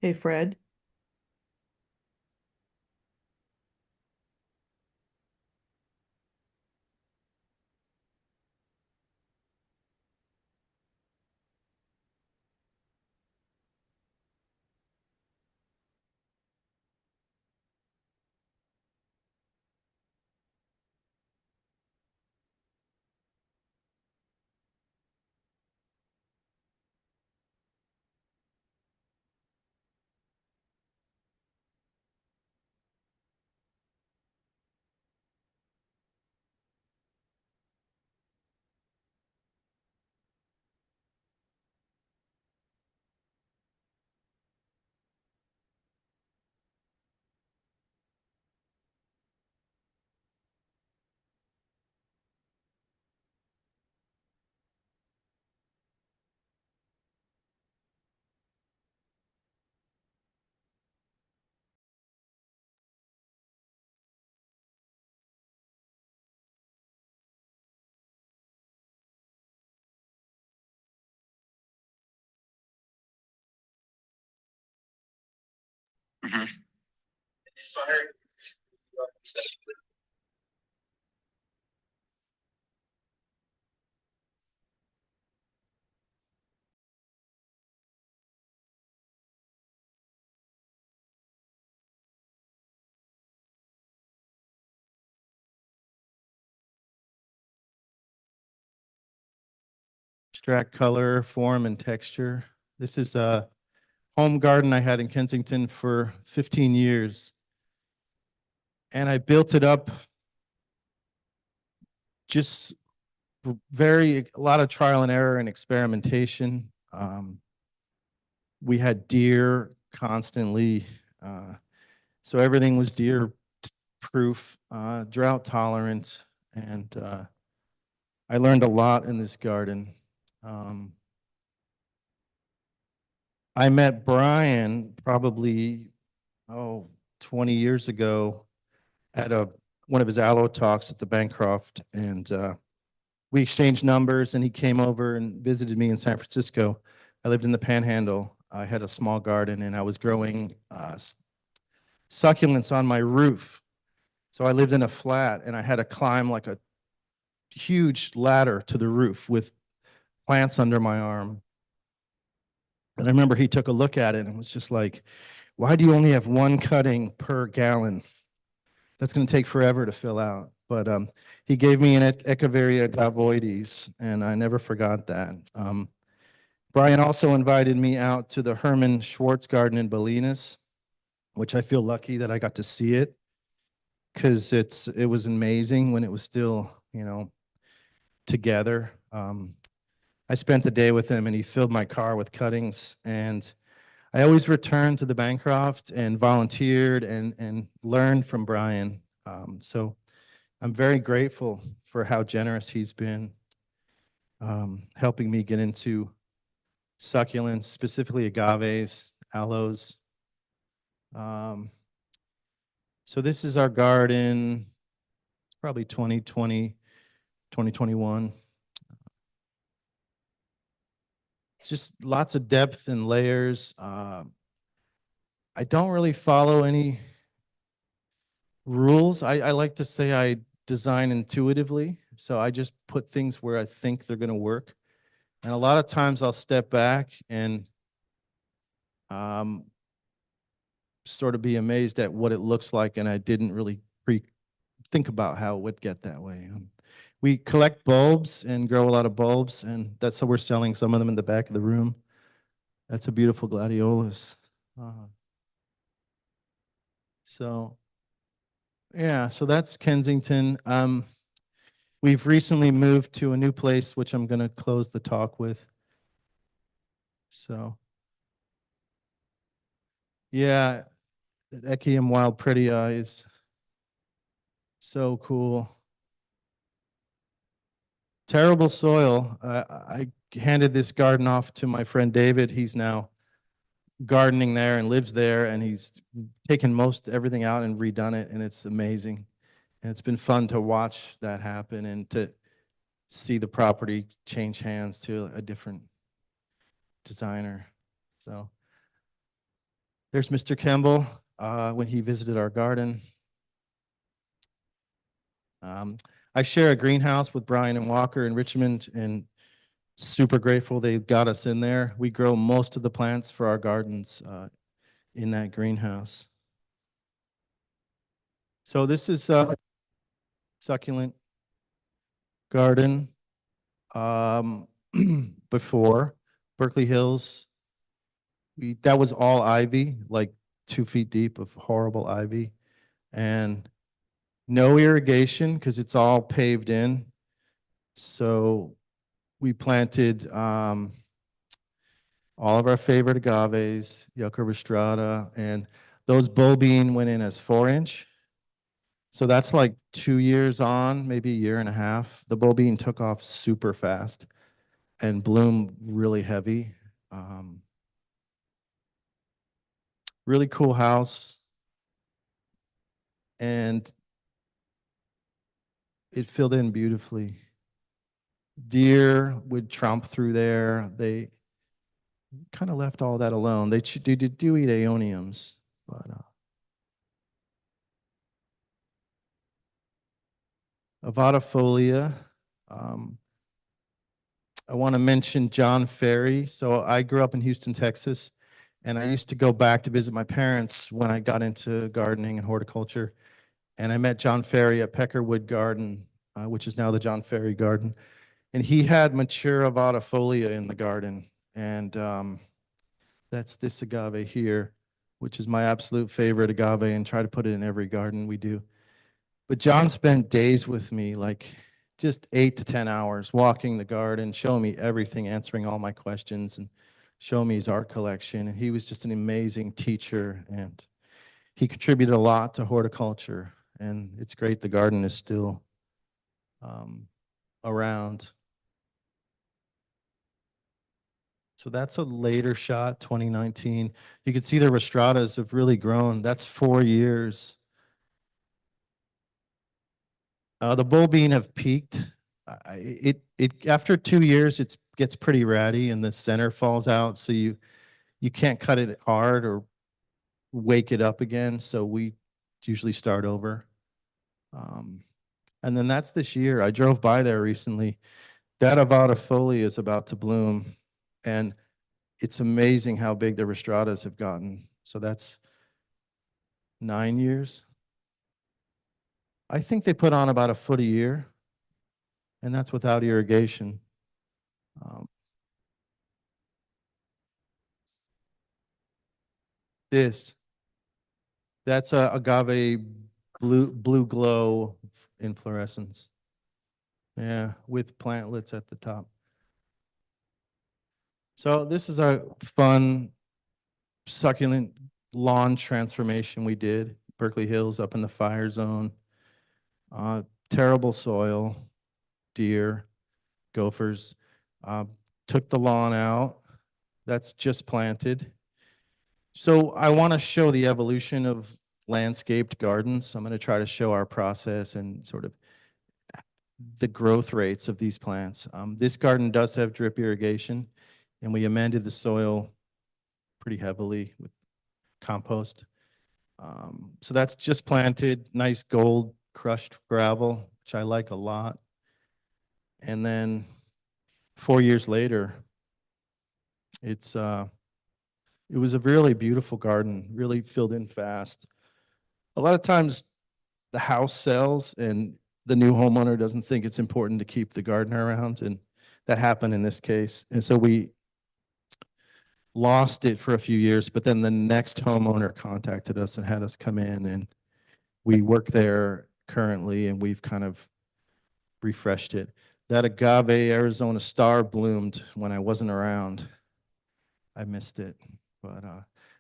Hey, Fred. Extract color, form, and texture. This is a home garden I had in Kensington for 15 years. And I built it up just a lot of trial and error and experimentation. We had deer constantly. So everything was deer proof, drought tolerant. And I learned a lot in this garden. I met Brian probably, 20 years ago at one of his aloe talks at the Bancroft, and we exchanged numbers, and he came over and visited me in San Francisco. I lived in the Panhandle. I had a small garden, and I was growing succulents on my roof. So I lived in a flat, and I had to climb like a huge ladder to the roof with plants under my arm. And I remember he took a look at it and was just like, why do you only have one cutting per gallon? That's going to take forever to fill out. But he gave me an Echeveria glavoides, and I never forgot that. Brian also invited me out to the Herman Schwartz Garden in Bolinas, which I feel lucky that I got to see it, because it was amazing when it was still, together. I spent the day with him, and he filled my car with cuttings, and I always returned to the Bancroft and volunteered and learned from Brian. So I'm very grateful for how generous he's been, helping me get into succulents, specifically agaves, aloes. So this is our garden. It's probably 2020, 2021. Just lots of depth and layers. I don't really follow any rules. I like to say I design intuitively. So I just put things where I think they're going to work. And a lot of times I'll step back and sort of be amazed at what it looks like. And I didn't really think about how it would get that way. We collect bulbs and grow a lot of bulbs. And that's how we're selling some of them in the back of the room. That's a beautiful gladiolus. So, yeah, so that's Kensington. We've recently moved to a new place, which I'm going to close the talk with. So, yeah, Echium Wild Pretty Eyes. So cool. Terrible soil. I handed this garden off to my friend David. He's now gardening there and lives there, and he's taken everything out and redone it, and it's amazing. And it's been fun to watch that happen and to see the property change hands to a different designer. So There's Mr. Kemble when he visited our garden. I share a greenhouse with Brian and Walker in Richmond, and super grateful they got us in there. We grow most of the plants for our gardens in that greenhouse. So this is a succulent garden. Before Berkeley Hills, that was all ivy, like 2 feet deep of horrible ivy, and no irrigation because it's all paved in. So we planted all of our favorite agaves, Yucca rostrata, and those bulbine went in as 4-inch. So that's like 2 years on, maybe a year and a half. The bulbine took off super fast and bloomed really heavy. Really cool house. And it filled in beautifully. Deer would tromp through there. They kind of left all that alone. They do eat aeoniums, but avatifolia. I want to mention John Ferry. So I grew up in Houston, Texas, and I used to go back to visit my parents when I got into gardening and horticulture. And I met John Ferry at Peckerwood Garden, which is now the John Ferry Garden. And he had mature avatifolia in the garden. And that's this agave here, which is my absolute favorite agave, and try to put it in every garden we do. But John spent days with me, like just 8 to 10 hours walking the garden, showing me everything, answering all my questions, and showing me his art collection. And he was just an amazing teacher, and he contributed a lot to horticulture. And it's great the garden is still around. So that's a later shot, 2019. You can see the rostratas have really grown. That's 4 years. The bulbine have peaked. After 2 years, it gets pretty ratty and the center falls out. So you can't cut it hard or wake it up again. So we usually start over. And then that's this year. I drove by there recently. That avatifolia is about to bloom. And it's amazing how big the rostratas have gotten. So that's 9 years. I think they put on about a foot a year, and that's without irrigation. That's a agave blue glow inflorescence. Yeah, with plantlets at the top. So this is a fun succulent lawn transformation we did. Berkeley Hills up in the fire zone. Terrible soil, deer, gophers. Took the lawn out. That's just planted. So I want to show the evolution of landscaped gardens. So I'm going to try to show our process and sort of the growth rates of these plants. This garden does have drip irrigation, and we amended the soil pretty heavily with compost. So that's just planted, nice gold crushed gravel, which I like a lot. And then 4 years later, it was a really beautiful garden, really filled in fast. A lot of times the house sells and the new homeowner doesn't think it's important to keep the gardener around, and that happened in this case. And so we lost it for a few years, but then the next homeowner contacted us and had us come in, and we work there currently, and we've kind of refreshed it. That agave Arizona Star bloomed when I wasn't around. I missed it, but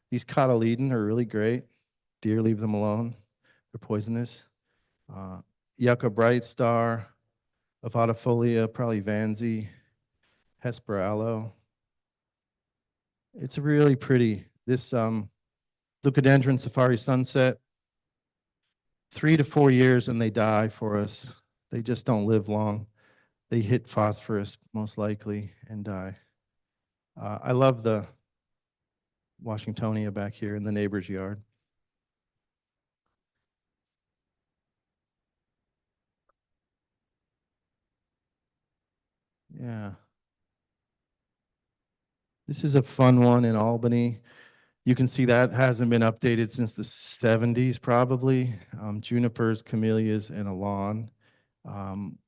these cotyledon are really great. Deer, leave them alone. They're poisonous. Yucca Bright Star, avatifolia, probably Vanzy, Hesperaloe. It's really pretty. This Leucadendron Safari Sunset, 3 to 4 years and they die for us. They just don't live long. They hit phosphorus most likely and die. I love the Washingtonia back here in the neighbor's yard. Yeah. This is a fun one in Albany. You can see that hasn't been updated since the 70s probably. Junipers, camellias, and a lawn.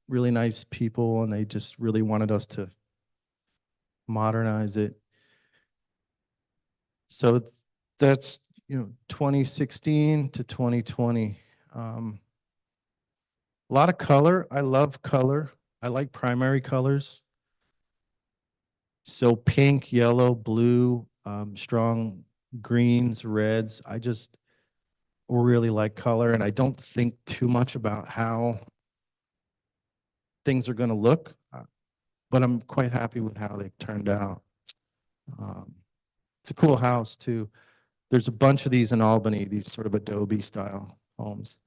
Really nice people, and they just really wanted us to modernize it. So that's 2016 to 2020. A lot of color. I love color. I like primary colors. So pink, yellow, blue, strong greens, reds. I just really like color, and I don't think too much about how things are going to look, but I'm quite happy with how they turned out. It's a cool house too. There's a bunch of these in Albany, these sort of adobe style homes.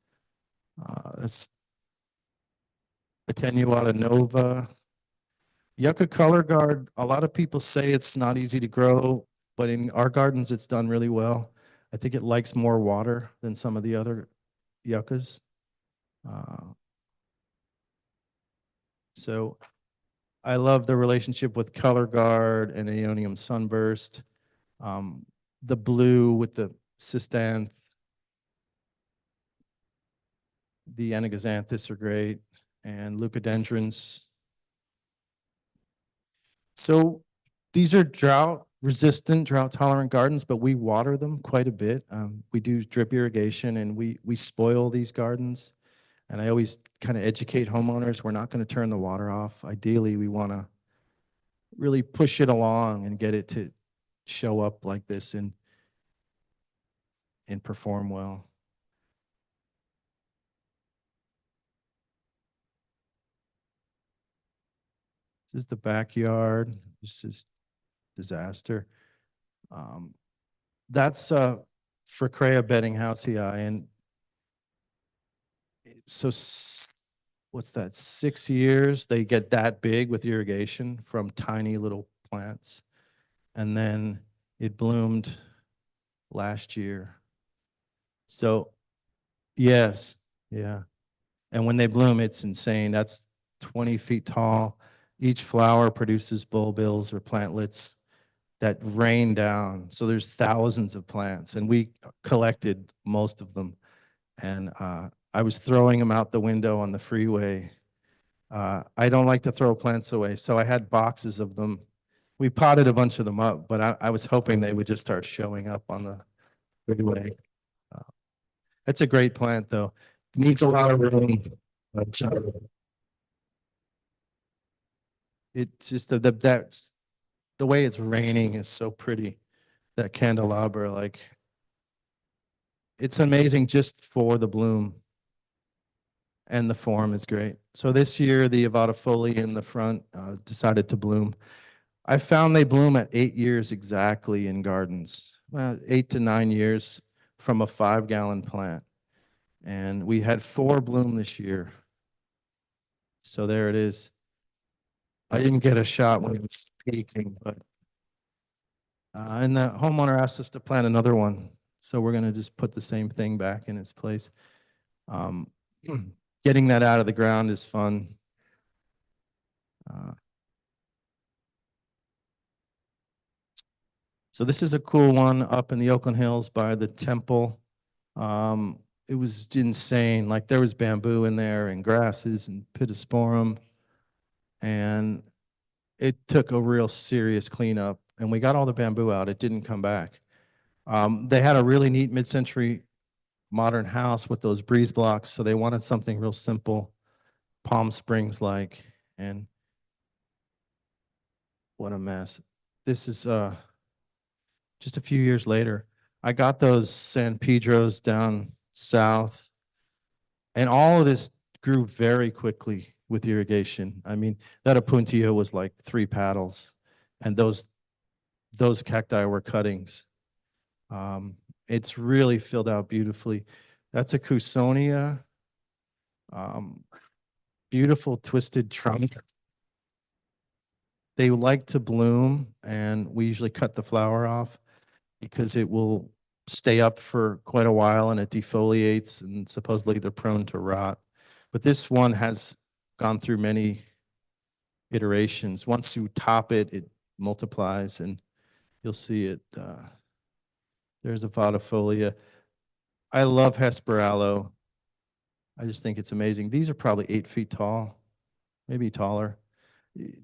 That's Attenuata nova. Yucca color guard, a lot of people say it's not easy to grow, but in our gardens it's done really well. I think it likes more water than some of the other yuccas. So I love the relationship with color guard and Aeonium sunburst. The blue with the cistanth, the Anaxanthus are great, and leucodendrons. So these are drought resistant, drought tolerant gardens, but we water them quite a bit. We do drip irrigation, and we spoil these gardens. And I always kind of educate homeowners, we're not going to turn the water off. Ideally, we want to really push it along and get it to show up like this and perform well. This is the backyard. This is disaster. That's for Crea bedding housei, and so what's that? 6 years they get that big with irrigation from tiny little plants, and then it bloomed last year. So yes, yeah, and when they bloom, it's insane. That's 20 feet tall. Each flower produces bulbils or plantlets that rain down. So there's thousands of plants, and we collected most of them. And I was throwing them out the window on the freeway. I don't like to throw plants away, so I had boxes of them. We potted a bunch of them up, but I was hoping they would just start showing up on the freeway. It's a great plant, though. It needs a lot of room. But, it's just that's the way it's raining is so pretty. That candelabra, like, it's amazing just for the bloom, and the form is great. So this year, the avatifolia in the front decided to bloom. I found they bloom at 8 years exactly in gardens. Well, 8 to 9 years from a 5-gallon plant. And we had 4 bloom this year. So there it is. I didn't get a shot when it was peaking, but and the homeowner asked us to plant another one. So we're going to just put the same thing back in its place. Getting that out of the ground is fun. So this is a cool one up in the Oakland Hills by the temple. It was insane. Like, there was bamboo in there and grasses and pittosporum. And it took a real serious cleanup. And we got all the bamboo out. It didn't come back. They had a really neat mid-century modern house with those breeze blocks. So they wanted something real simple, Palm Springs-like. And what a mess. This is just a few years later. I got those San Pedros down south, and all of this grew very quickly with irrigation. I mean, that Apuntia was like 3 paddles, and those cacti were cuttings. It's really filled out beautifully. That's a Cousonia, beautiful twisted trunk. They like to bloom, and we usually cut the flower off. because it will stay up for quite a while and it defoliates, and supposedly they're prone to rot. But this one has gone through many iterations. Once you top it, it multiplies, and you'll see it. There's a vodifolia. I love Hesperaloe. I just think it's amazing. These are probably 8 feet tall, maybe taller.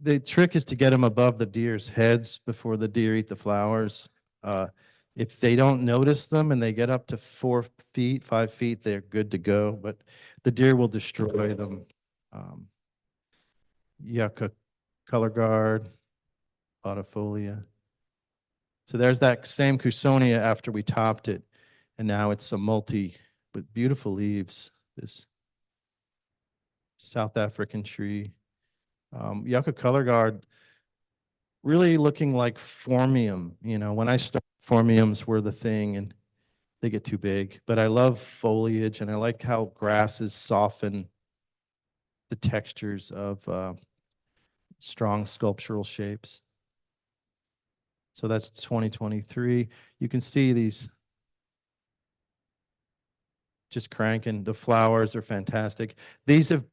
The trick is to get them above the deer's heads before the deer eat the flowers. If they don't notice them and they get up to 4 feet, 5 feet, they're good to go, but the deer will destroy them. Yucca color guard, vodifolia. So there's that same Cussonia after we topped it, and now it's a multi with beautiful leaves. This South African tree. Yucca color guard, really looking like phormium. You know, when I started, phormiums were the thing, and they get too big. But I love foliage, and I like how grasses soften the textures of strong sculptural shapes. So that's 2023. You can see these just cranking. The flowers are fantastic. These have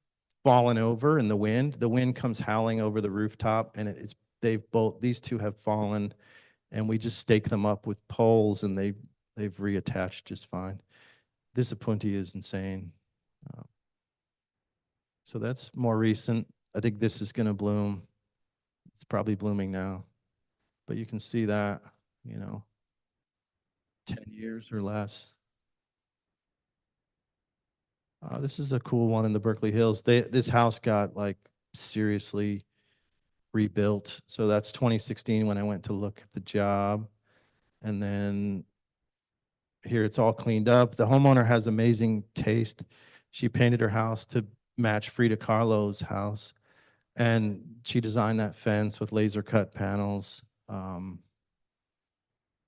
fallen over in the wind. The wind comes howling over the rooftop, and these two have fallen, and we just stake them up with poles, and they've reattached just fine. This Apunti is insane. So that's more recent. I think this is going to bloom. It's probably blooming now, but you can see that, 10 years or less. This is a cool one in the Berkeley Hills. This house got like seriously rebuilt. So that's 2016 when I went to look at the job. And then here it's all cleaned up. The homeowner has amazing taste. She painted her house to match Frida Kahlo's house. And she designed that fence with laser cut panels. A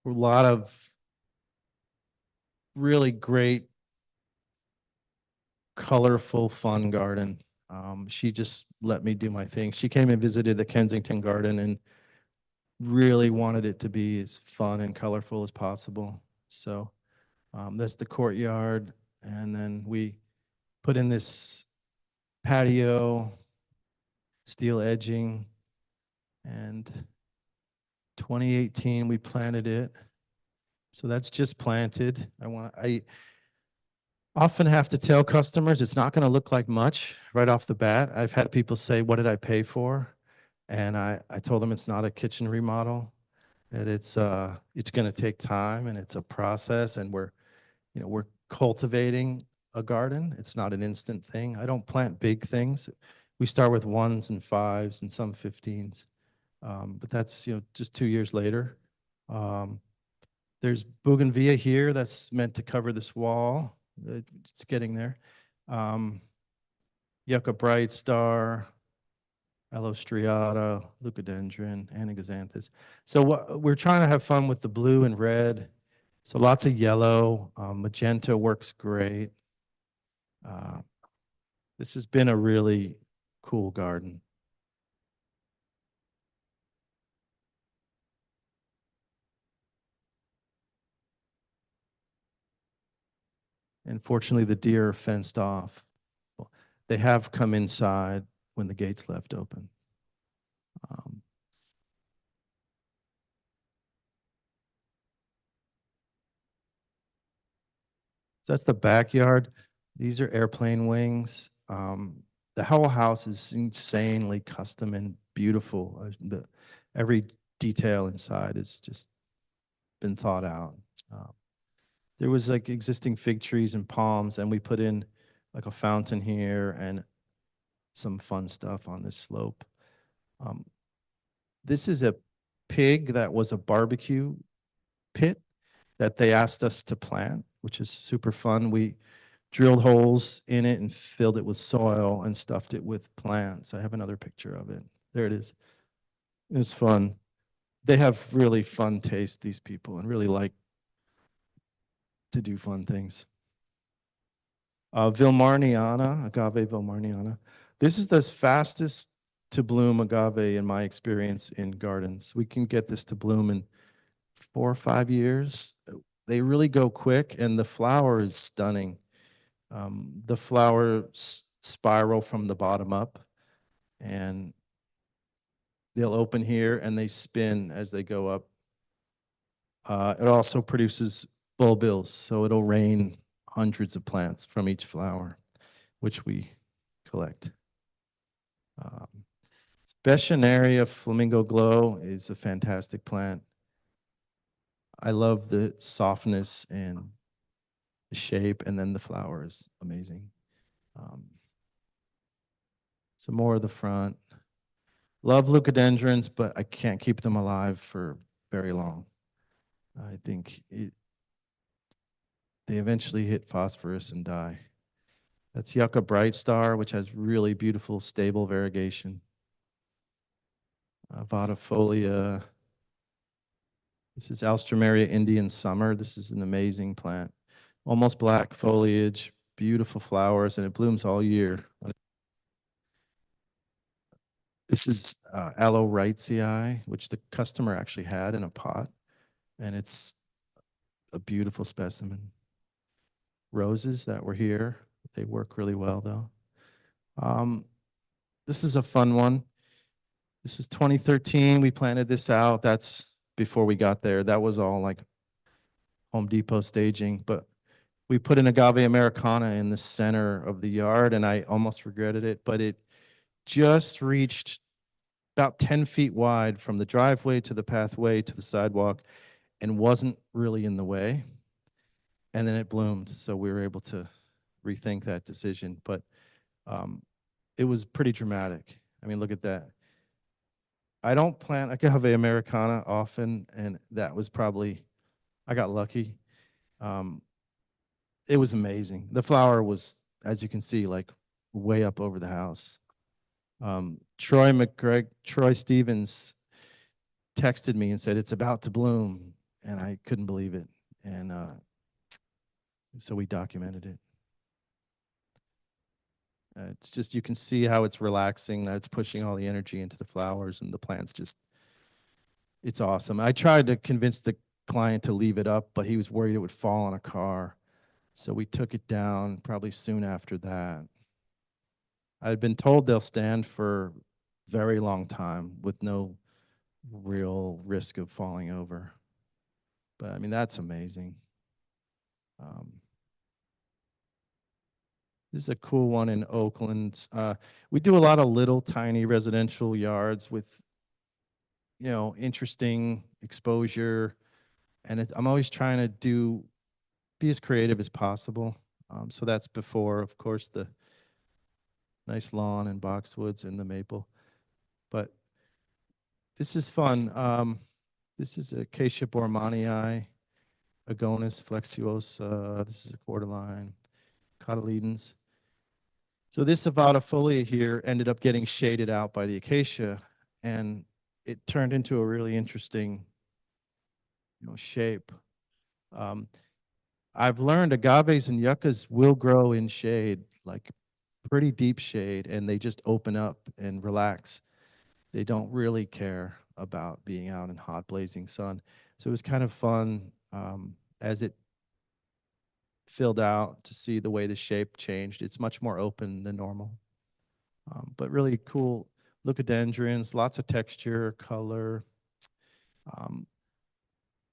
lot of really great, colorful, fun garden. She just let me do my thing. She came and visited the Kensington Garden and really wanted it to be as fun and colorful as possible. So that's the courtyard. And then we put in this patio, steel edging, and 2018 we planted it. So that's just planted. I often have to tell customers it's not going to look like much right off the bat. I've had people say, what did I pay for? And I told them it's not a kitchen remodel, that it's going to take time, and it's a process, and we're cultivating a garden. It's not an instant thing. I don't plant big things. We start with 1s and 5s and some 15s. But that's, just 2 years later. There's bougainvillea here that's meant to cover this wall. It's getting there. Yucca bright star, allostriata, leucodendron, anaxanthus. So we're trying to have fun with the blue and red. So lots of yellow. Magenta works great. This has been a really cool garden. And fortunately, the deer are fenced off. They have come inside when the gates left open. So that's the backyard. These are airplane wings. The whole house is insanely custom and beautiful. Every detail inside has just been thought out. There was like existing fig trees and palms, and we put in like a fountain here and some fun stuff on this slope. This is a pig that was a barbecue pit that they asked us to plant, which is super fun. We drilled holes in it and filled it with soil and stuffed it with plants. I have another picture of it. There it is. It was fun. They have really fun taste, these people, and really like to do fun things. Vilmarniana, agave Vilmarniana. This is the fastest to bloom agave in my experience in gardens. We can get this to bloom in 4 or 5 years. They really go quick, and the flower is stunning. The flowers spiral from the bottom up, and they'll open here and they spin as they go up. It also produces bulbils, so it'll rain hundreds of plants from each flower, which we collect. Beschneria flamingo glow is a fantastic plant. I love the softness and the shape, and then the flower is amazing. Some more of the front. Love leucadendrons, but I can't keep them alive for very long. I think they eventually hit phosphorus and die. That's Yucca Bright Star, which has really beautiful, stable variegation. Vatifolia. This is Alstroemeria Indian Summer. This is an amazing plant. Almost black foliage, beautiful flowers, and it blooms all year. This is Aloe wrightsii, which the customer actually had in a pot, and it's a beautiful specimen. Roses that were here, they work really well though. This is a fun one. This is 2013. We planted this out. That's before we got there. That was all like Home Depot staging, but we put an agave americana in the center of the yard, and I almost regretted it, but it just reached about 10 feet wide from the driveway to the pathway to the sidewalk and wasn't really in the way. And then it bloomed, so we were able to rethink that decision, but it was pretty dramatic. I mean, look at that. I don't plant agave americana often, and that was probably, I got lucky. It was amazing. The flower was, as you can see, like way up over the house. Troy Stevens texted me and said, it's about to bloom, and I couldn't believe it. And so we documented it. It's just, you can see how it's relaxing, that it's pushing all the energy into the flowers, and the plants just, it's awesome. I tried to convince the client to leave it up, but he was worried it would fall on a car. So we took it down probably soon after that. I had been told they'll stand for a very long time with no real risk of falling over. But I mean, that's amazing. This is a cool one in Oakland. We do a lot of little tiny residential yards with, you know, interesting exposure. And I'm always trying to be as creative as possible. So that's before, of course, the nice lawn and boxwoods and the maple. But this is fun. This is Acacia bormanii, Agonis flexuosa. This is a cordyline, cotyledons. So this avatifolia here ended up getting shaded out by the acacia, and it turned into a really interesting, you know, shape. I've learned agaves and yuccas will grow in shade, like pretty deep shade, and they just open up and relax. They don't really care about being out in hot blazing sun. So it was kind of fun as it filled out to see the way the shape changed. It's much more open than normal, but really cool leucadendrons, lots of texture, color.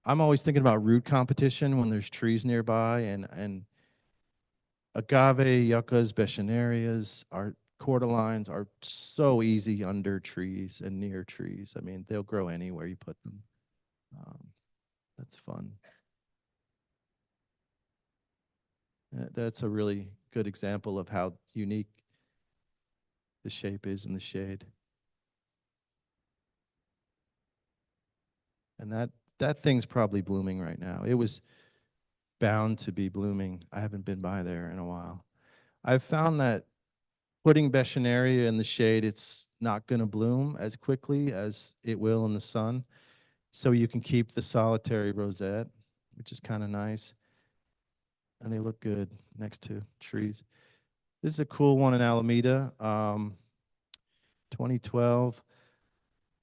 I'm always thinking about root competition when there's trees nearby, and agave, yuccas, beschnerias, cordylines are so easy under trees and near trees. I mean, they'll grow anywhere you put them. That's fun. That's a really good example of how unique the shape is in the shade. And that thing's probably blooming right now. It was bound to be blooming. I haven't been by there in a while. I've found that putting beschneria in the shade, it's not going to bloom as quickly as it will in the sun. So you can keep the solitary rosette, which is kind of nice. And they look good next to trees. This is a cool one in Alameda, 2012.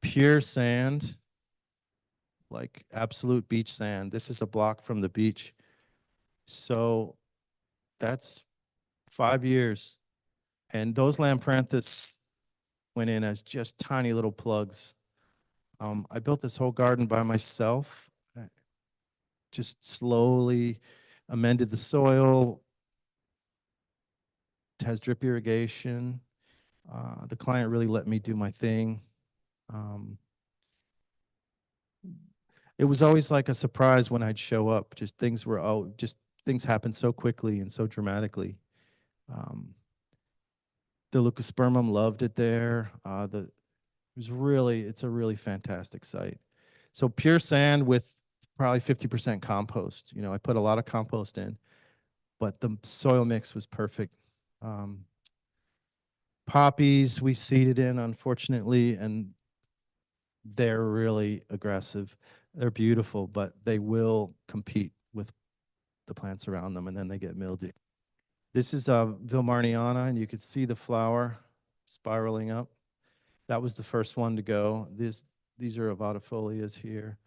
Pure sand. like absolute beach sand. This is a block from the beach. So that's 5 years. And those Lampranthus went in as just tiny little plugs. I built this whole garden by myself, just slowly amended the soil. It has drip irrigation. The client really let me do my thing. It was always like a surprise when I'd show up. Just things were, just things happened so quickly and so dramatically. The leucospermum loved it there. It's a really fantastic site. So pure sand with probably 50% compost. You know, I put a lot of compost in, but the soil mix was perfect. Poppies we seeded in, unfortunately, and they're really aggressive. They're beautiful, but they will compete with the plants around them, and then they get mildew. This is Vilmarniana, and you could see the flower spiraling up. That was the first one to go. These are avadifolias here.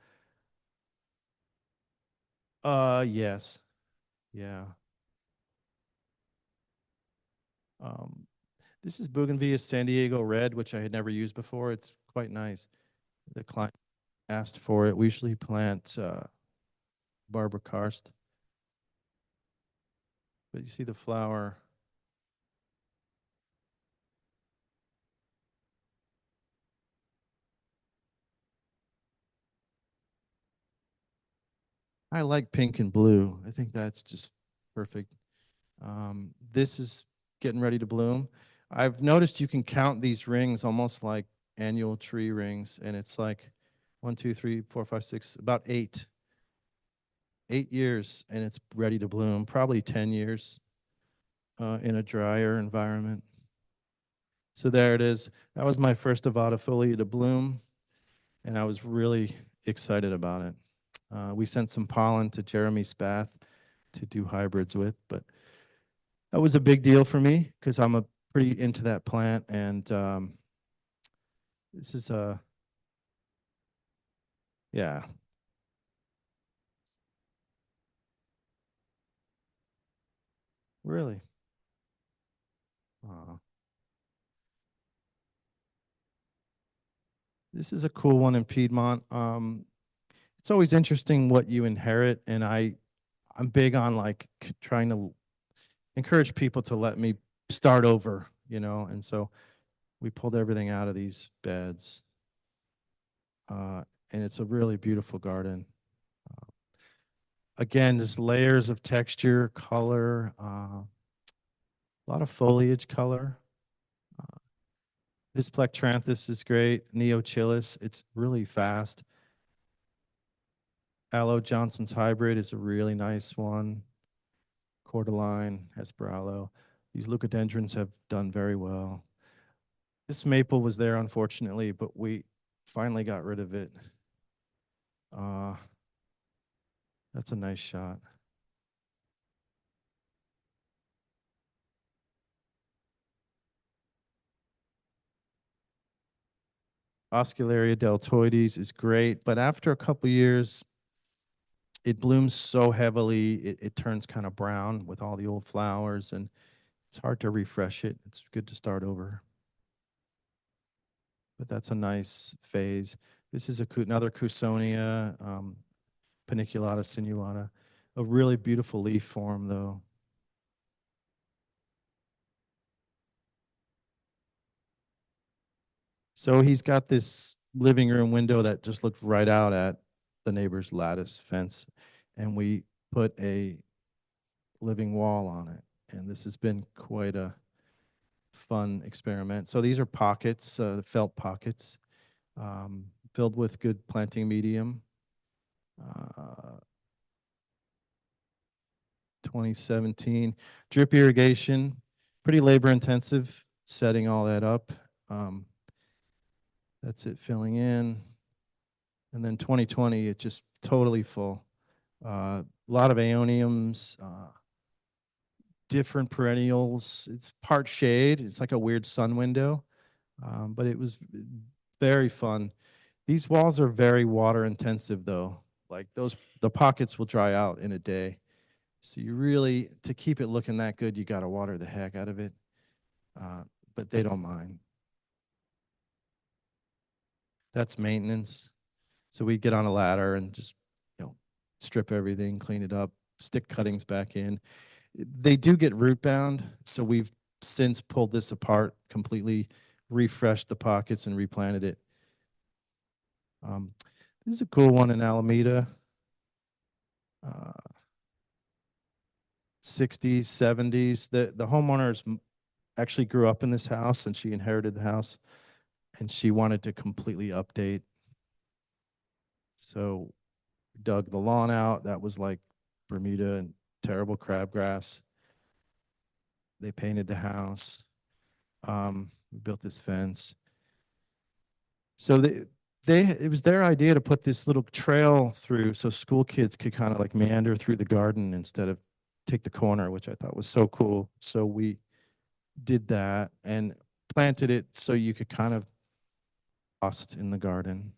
Yes. Yeah. This is Bougainvillea San Diego Red, which I had never used before. It's quite nice. The client asked for it. We usually plant Barbara Karst. But you see the flower. I like pink and blue. I think that's just perfect. This is getting ready to bloom. I've noticed you can count these rings almost like annual tree rings, and it's like 1, 2, 3, 4, 5, 6, about 8. 8 years, and it's ready to bloom. Probably 10 years in a drier environment. So there it is. That was my first avadifolia to bloom, and I was really excited about it. We sent some pollen to Jeremy Spath to do hybrids with, but that was a big deal for me because I'm pretty into that plant, and this is yeah. Really? This is a cool one in Piedmont. It's always interesting what you inherit, and I'm big on like trying to encourage people to let me start over, you know, and so we pulled everything out of these beds, and it's a really beautiful garden. Again, there's layers of texture, color, a lot of foliage color. This Plectranthus is great. Neochillis, it's really fast. Aloe Johnson's hybrid is a really nice one. Cordyline, Hesperaloe. These leucodendrons have done very well. This maple was there, unfortunately, but we finally got rid of it. That's a nice shot. Oscularia deltoides is great, but after a couple years, it blooms so heavily, it turns kind of brown with all the old flowers, and it's hard to refresh it. It's good to start over. But that's a nice phase. This is another Cousonia, paniculata sinuata, a really beautiful leaf form, though. So he's got this living room window that just looked right out at the neighbor's lattice fence, and we put a living wall on it. And this has been quite a fun experiment. So these are pockets, felt pockets, filled with good planting medium. 2017, drip irrigation, pretty labor intensive, setting all that up. That's it filling in. And then 2020, it's just totally full. A lot of aeoniums, different perennials. It's part shade. It's like a weird sun window, but it was very fun. These walls are very water intensive though. Like the pockets will dry out in a day. So you really, to keep it looking that good, you got to water the heck out of it. But they don't mind. That's maintenance. So we get on a ladder and just, strip everything, clean it up, stick cuttings back in. They do get root bound, so we've since pulled this apart completely, refreshed the pockets and replanted it. This is a cool one in Alameda. 60s, 70s. The homeowners actually grew up in this house, and she inherited the house, and she wanted to completely update. So dug the lawn out. That was like Bermuda and terrible crabgrass. They painted the house. We built this fence. So it was their idea to put this little trail through so school kids could kind of like meander through the garden instead of take the corner, which I thought was so cool. So we did that and planted it so you could kind of lost in the garden.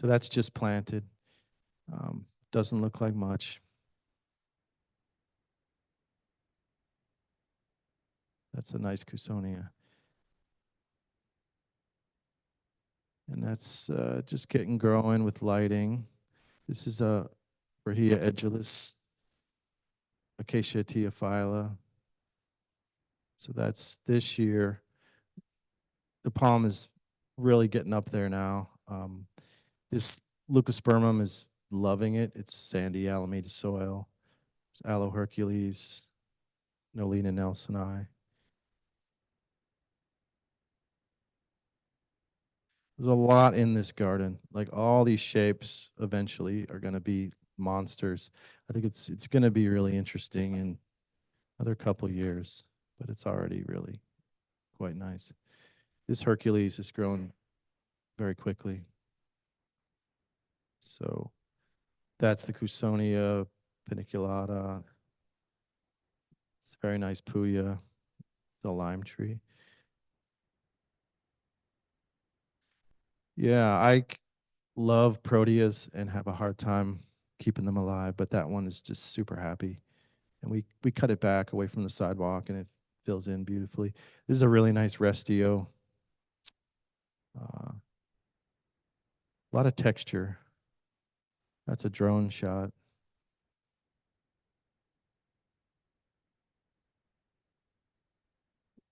So that's just planted. Doesn't look like much. That's a nice Coosonia. And that's just getting growing with lighting. This is a Brahia edulis, Acacia teophylla. So that's this year. The palm is really getting up there now. This leucospermum is loving it. It's sandy Alameda soil. There's Aloe Hercules, Nolina nelsoni. There's a lot in this garden. Like all these shapes eventually are going to be monsters. I think it's going to be really interesting in another couple years, but it's already really quite nice. This Hercules is growing very quickly. So that's the Coosonia paniculata. It's a very nice puya, the lime tree. Yeah, I love proteas and have a hard time keeping them alive, but that one is just super happy. And we cut it back away from the sidewalk and it fills in beautifully. This is a really nice restio. A lot of texture. That's a drone shot.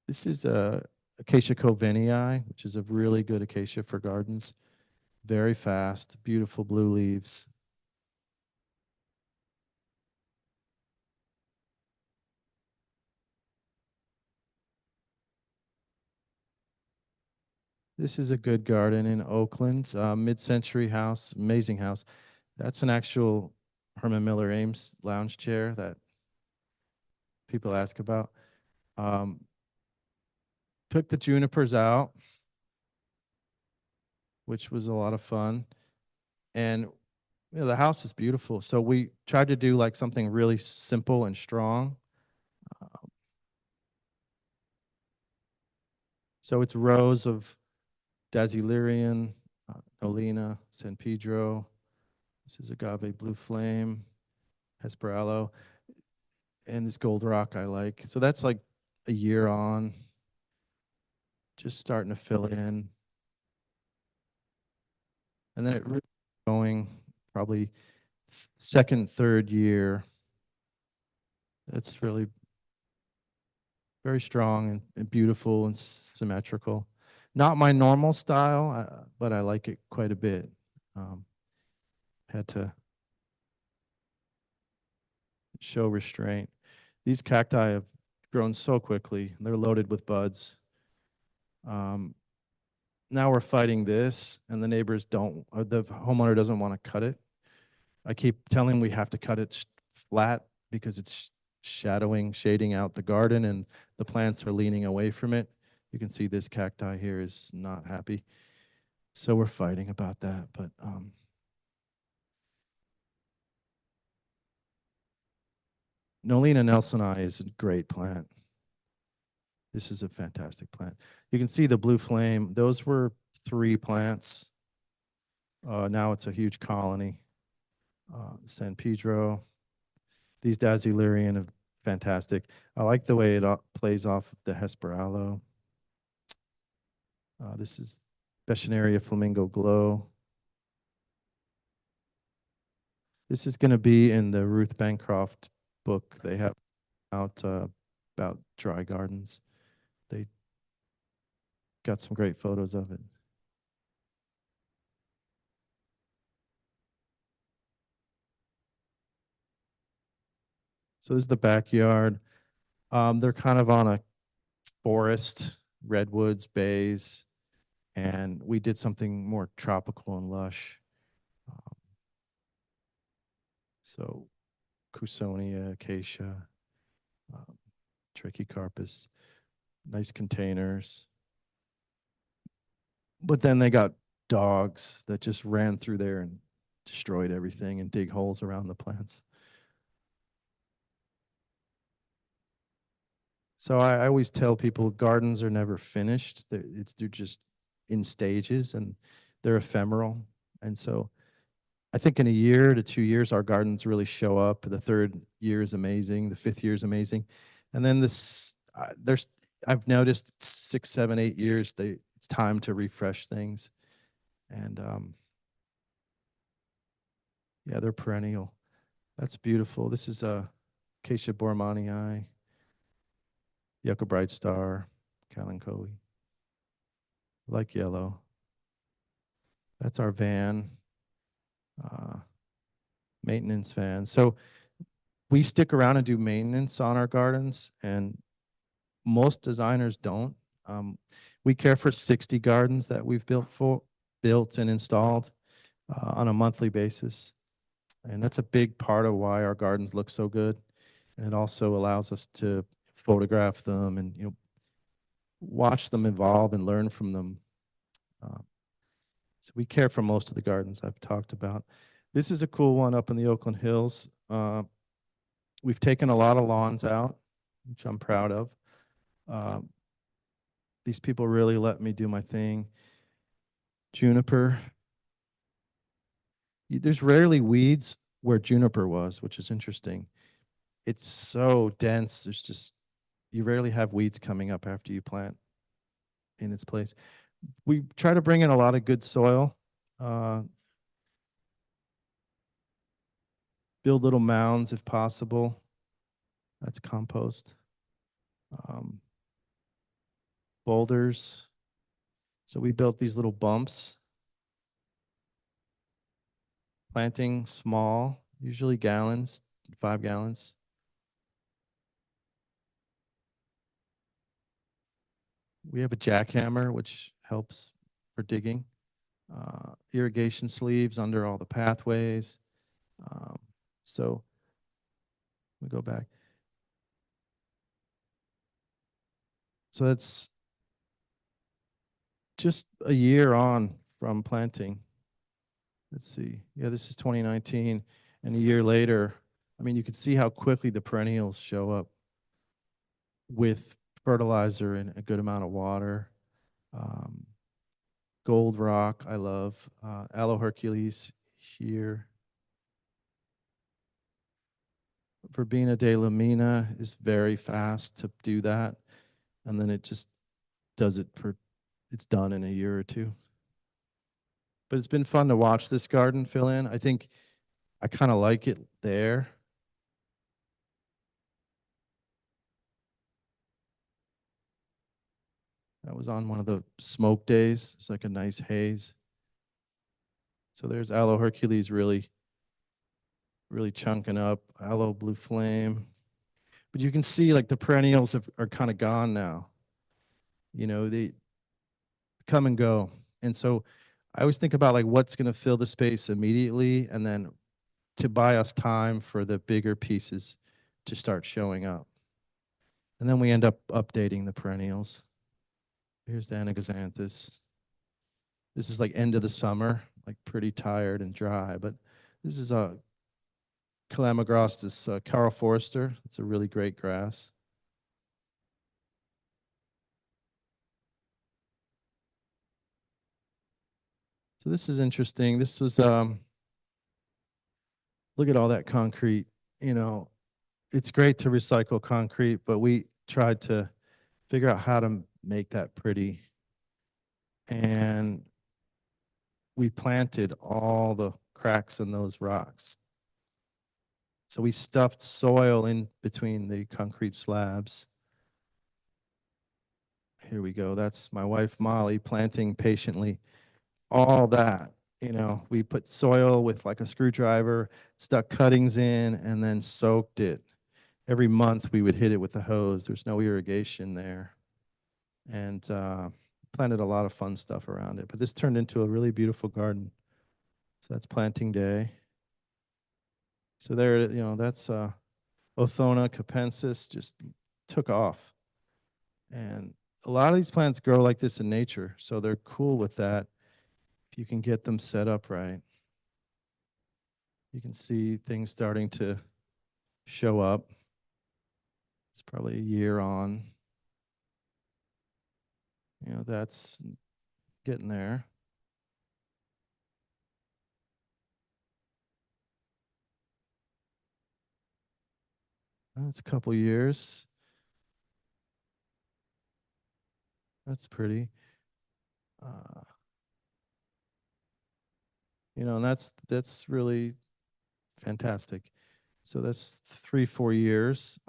This is a Acacia covenii, which is a really good acacia for gardens. Very fast, beautiful blue leaves. This is a good garden in Oakland, mid-century house, amazing house. That's an actual Herman Miller Ames lounge chair that people ask about. Took the junipers out, which was a lot of fun. And the house is beautiful. So we tried to do like something really simple and strong. So it's rows of Dasylirion, Nolina, San Pedro. This is agave blue flame, Hesperaloe, and this gold rock I like. So that's like a year on, just starting to fill in. And then it really going probably second, third year. It's really very strong and beautiful and symmetrical. Not my normal style, but I like it quite a bit. Had to show restraint. These cacti have grown so quickly. They're loaded with buds. Now we're fighting this, and the neighbors don't, or the homeowner doesn't want to cut it. I keep telling him we have to cut it flat because it's shading out the garden, and the plants are leaning away from it. You can see this cacti here is not happy. So we're fighting about that, but Nolina nelsoni is a great plant. This is a fantastic plant. You can see the blue flame. Those were 3 plants. Now it's a huge colony. San Pedro. These Dazzlerian are fantastic. I like the way it plays off of the Hesperaloe. This is Bechinaria Flamingo Glow. This is going to be in the Ruth Bancroft book they have out about dry gardens. They got some great photos of it. So this is the backyard. They're kind of on a forest, redwoods, bays, and we did something more tropical and lush. So Cousonia, acacia, Trachycarpus, nice containers. But then they got dogs that just ran through there and destroyed everything and dig holes around the plants. So I always tell people gardens are never finished. They're just in stages and they're ephemeral. And so I think in a year to 2 years, our gardens really show up. The 3rd year is amazing. The 5th year is amazing. And then I've noticed 6, 7, 8 years, it's time to refresh things. And yeah, they're perennial. That's beautiful. This is Acacia bormanii, Yucca Bright Star, Kalanchoe. Like yellow. That's our van, maintenance van. So we stick around and do maintenance on our gardens, and most designers don't. We care for 60 gardens that we've built and installed on a monthly basis. And that's a big part of why our gardens look so good. And it also allows us to photograph them and, you know, watch them evolve and learn from them. So we care for most of the gardens I've talked about. This is a cool one up in the Oakland Hills. We've taken a lot of lawns out, which I'm proud of. These people really let me do my thing. Juniper. There's rarely weeds where juniper was, which is interesting. It's so dense. You rarely have weeds coming up after you plant in its place. We try to bring in a lot of good soil. Build little mounds if possible. That's compost. Boulders. So we built these little bumps. Planting small, usually gallons, 5 gallons. We have a jackhammer, which helps for digging. Irrigation sleeves under all the pathways. So we go back. So that's just a year on from planting. Let's see. Yeah, this is 2019. And a year later, I mean, you can see how quickly the perennials show up with fertilizer and a good amount of water. Gold rock, I love. Aloe Hercules here. Verbena de Lamina is very fast to do that. And then it just does it it's done in a year or 2. But it's been fun to watch this garden fill in. I think I kind of like it there. That was on one of the smoke days. It's like a nice haze. So there's Aloe Hercules really chunking up. Aloe Blue Flame. But you can see like the perennials are kind of gone now. You know, they come and go. And so I always think about like what's going to fill the space immediately and then to buy us time for the bigger pieces to start showing up. And then we end up updating the perennials. Here's the Anaxanthus. This is like end of the summer, like pretty tired and dry, but this is a Calamagrostis Carl Forster. It's a really great grass. So this is interesting. This was, look at all that concrete, you know, it's great to recycle concrete, but we tried to figure out how to make that pretty. And we planted all the cracks in those rocks. So we stuffed soil in between the concrete slabs. Here we go. That's my wife, Molly, planting patiently all that. You know, we put soil with like a screwdriver, stuck cuttings in, and then soaked it. Every month we would hit it with a hose. There's no irrigation there. And planted a lot of fun stuff around it. But this turned into a really beautiful garden. So that's planting day. So there, you know, that's Othona capensis, just took off. And a lot of these plants grow like this in nature, so they're cool with that if you can get them set up right. You can see things starting to show up. It's probably a year on. You know, that's getting there. That's a couple years. That's pretty. You know, and that's really fantastic. So that's 3-4 years.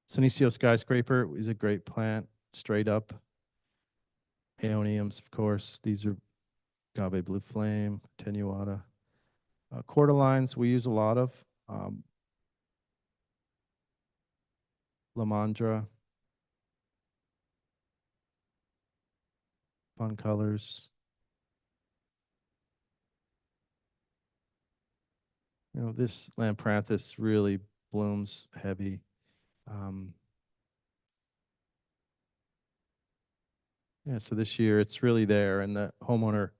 Senecio skyscraper is a great plant, straight up. Aeoniums, of course. These are agave blue flame, attenuata. Cordylines we use a lot of. Lamandra. Fun colors. You know, this Lampranthus really blooms heavy. Yeah, so this year it's really there, and the homeowner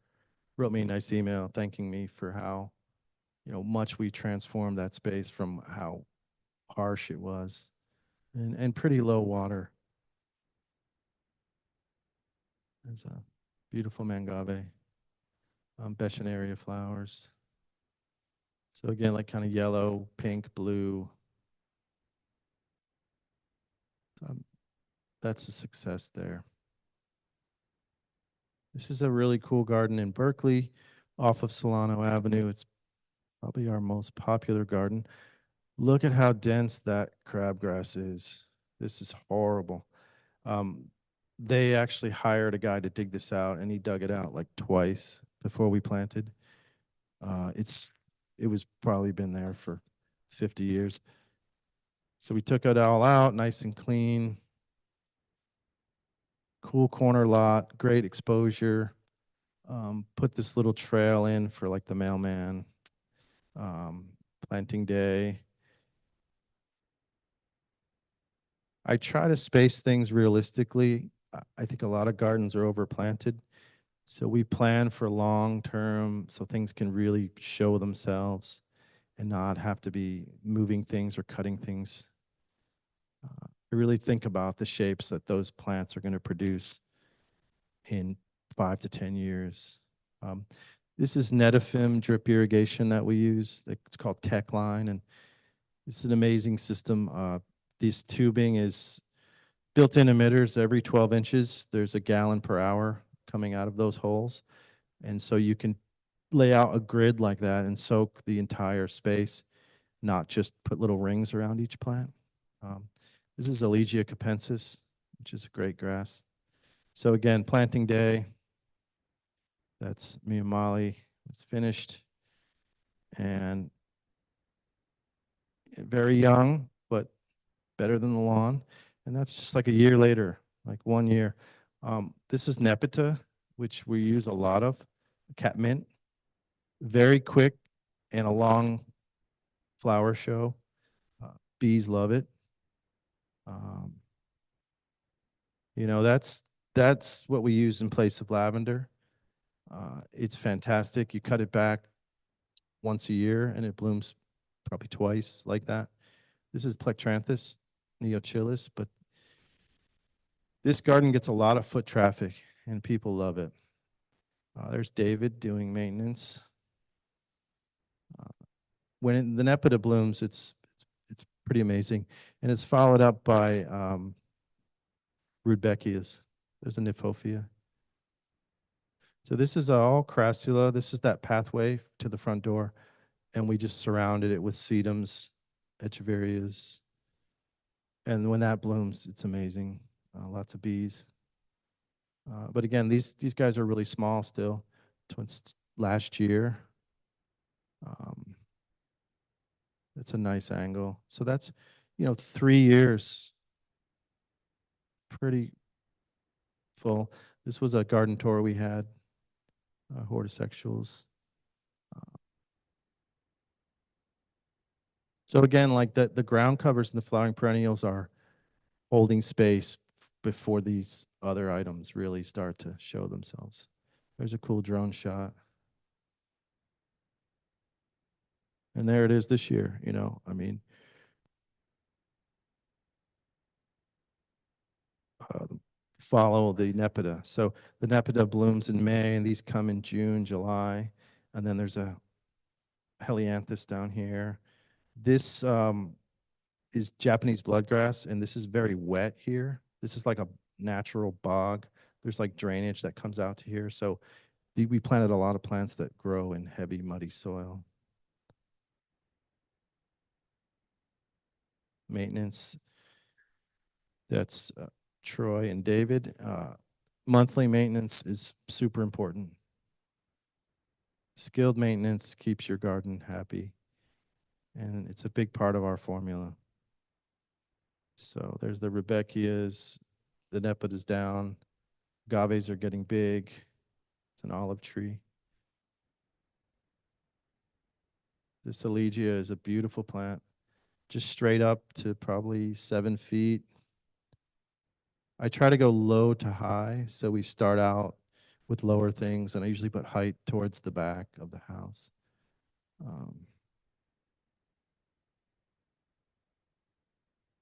wrote me a nice email thanking me for how, you know, much we transformed that space from how harsh it was, and pretty low water. There's a beautiful mangave, Bechenaria flowers. So again, like kind of yellow, pink, blue. That's a success there. This is a really cool garden in Berkeley off of Solano Avenue. It's probably our most popular garden. Look at how dense that crabgrass is. This is horrible. They actually hired a guy to dig this out, and he dug it out like twice before we planted. It was probably been there for 50 years. So we took it all out, nice and clean. Cool corner lot, great exposure. Put this little trail in for like the mailman. Planting day. I try to space things realistically. I think a lot of gardens are overplanted. So we plan for long term so things can really show themselves and not have to be moving things or cutting things. I really think about the shapes that those plants are going to produce in 5 to 10 years. This is Netafim drip irrigation that we use. It's called Tech Line, and it's an amazing system. This tubing is built-in emitters every 12 inches. There's a gallon per hour coming out of those holes. And so you can lay out a grid like that and soak the entire space, not just put little rings around each plant. This is Elegia capensis, which is a great grass. So again, planting day. That's me and Molly. It's finished. And very young, but better than the lawn. And that's just like a year later, like 1 year. This is Nepeta, which we use a lot of, catmint. Very quick and a long flower show. Bees love it. You know, that's what we use in place of lavender. It's fantastic. You cut it back once a year and it blooms probably twice like that. This is Plectranthus neochillis, but this garden gets a lot of foot traffic and people love it. There's David doing maintenance. When the Nepeta blooms, it's pretty amazing, and it's followed up by Rudbeckias. There's a Nymphophia. So this is all crassula. This is that pathway to the front door, and we just surrounded it with sedums, echeverias, and when that blooms, it's amazing. Lots of bees. But again, these guys are really small still. Since last year. It's a nice angle. So that's, 3 years. Pretty full. This was a garden tour we had, hortisexuals. So again, like the ground covers and the flowering perennials are holding space before these other items really start to show themselves. There's a cool drone shot. And there it is this year, follow the Nepeta. So the Nepeta blooms in May, and these come in June, July. And then there's a helianthus down here. This is Japanese bloodgrass, and this is very wet here. This is like a natural bog. There's like drainage that comes out to here. So we planted a lot of plants that grow in heavy, muddy soil. Maintenance. That's Troy and David. Monthly maintenance is super important. Skilled maintenance keeps your garden happy, and it's a big part of our formula. So there's the Rudbeckias, the Nepeta's down, agaves are getting big. It's an olive tree. This Elegia is a beautiful plant, just straight up to probably 7 feet. I try to go low to high, so we start out with lower things, and I usually put height towards the back of the house.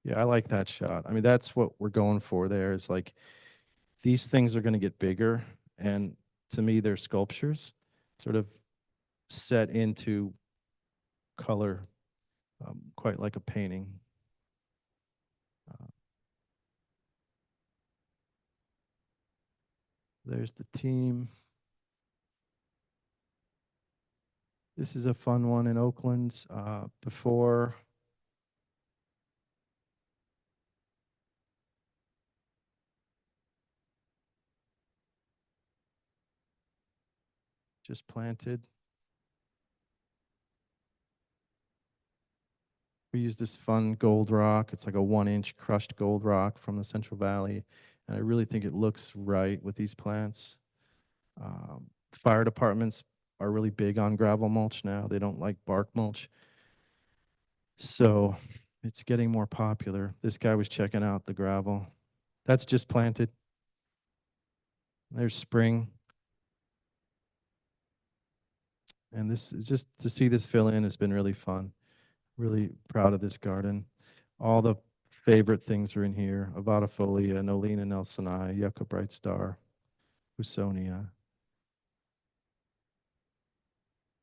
Yeah, I like that shot. I mean, that's what we're going for there, is like these things are going to get bigger, and to me, they're sculptures, sort of set into color, quite like a painting. There's the team. This is a fun one in Oakland. Before just planted. We use this fun gold rock. It's like a 1-inch crushed gold rock from the Central Valley. And I really think it looks right with these plants. Fire departments are really big on gravel mulch now. They don't like bark mulch. So it's getting more popular. This guy was checking out the gravel. That's just planted. There's spring. And this is just to see this fill in has been really fun. Really proud of this garden. All the favorite things are in here. Avatifolia, Nolina nelsoni, Yucca Bright Star, Hussonia.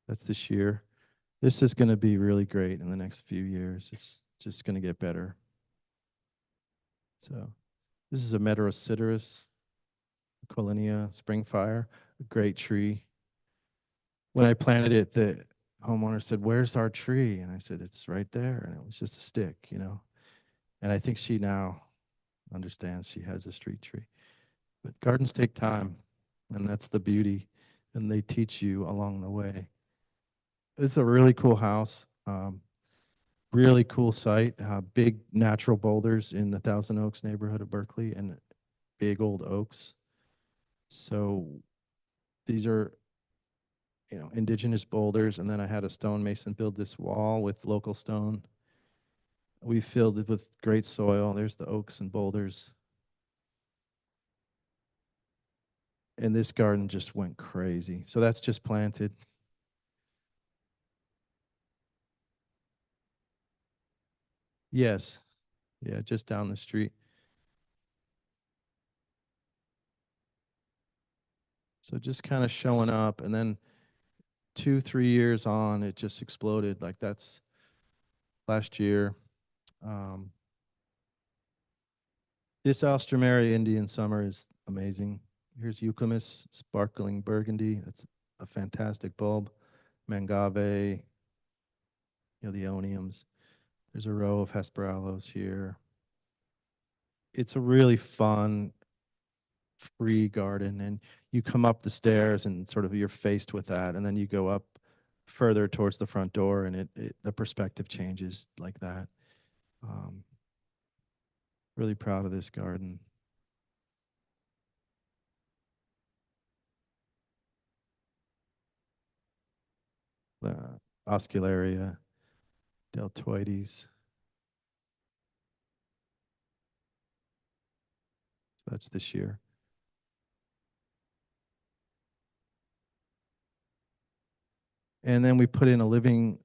That's this year. This is going to be really great in the next few years. It's just going to get better. So this is a Metarosiderus, Colinia Springfire, a great tree. When I planted it, the homeowner said, "Where's our tree?" And I said, "It's right there." And it was just a stick, And I think she now understands she has a street tree. But gardens take time, and that's the beauty, and they teach you along the way. It's a really cool house, really cool site, big natural boulders in the Thousand Oaks neighborhood of Berkeley, and big old oaks. So these are, indigenous boulders, and then I had a stonemason build this wall with local stone. We filled it with great soil. There's the oaks and boulders. And this garden just went crazy. So that's just planted. Yes. Yeah, just down the street. So just kind of showing up, and then 2-3 years on, it just exploded. Like that's last year. This Alstroemeria Indian summer is amazing. Here's Eucalymus, sparkling burgundy. That's a fantastic bulb. Mangave, the Oniums. There's a row of Hesperallos here. It's a really fun, free garden, and you come up the stairs and sort of you're faced with that, and then you go up further towards the front door, and the perspective changes like that. Really proud of this garden. Oscularia, deltoides. So that's this year. And then we put in a living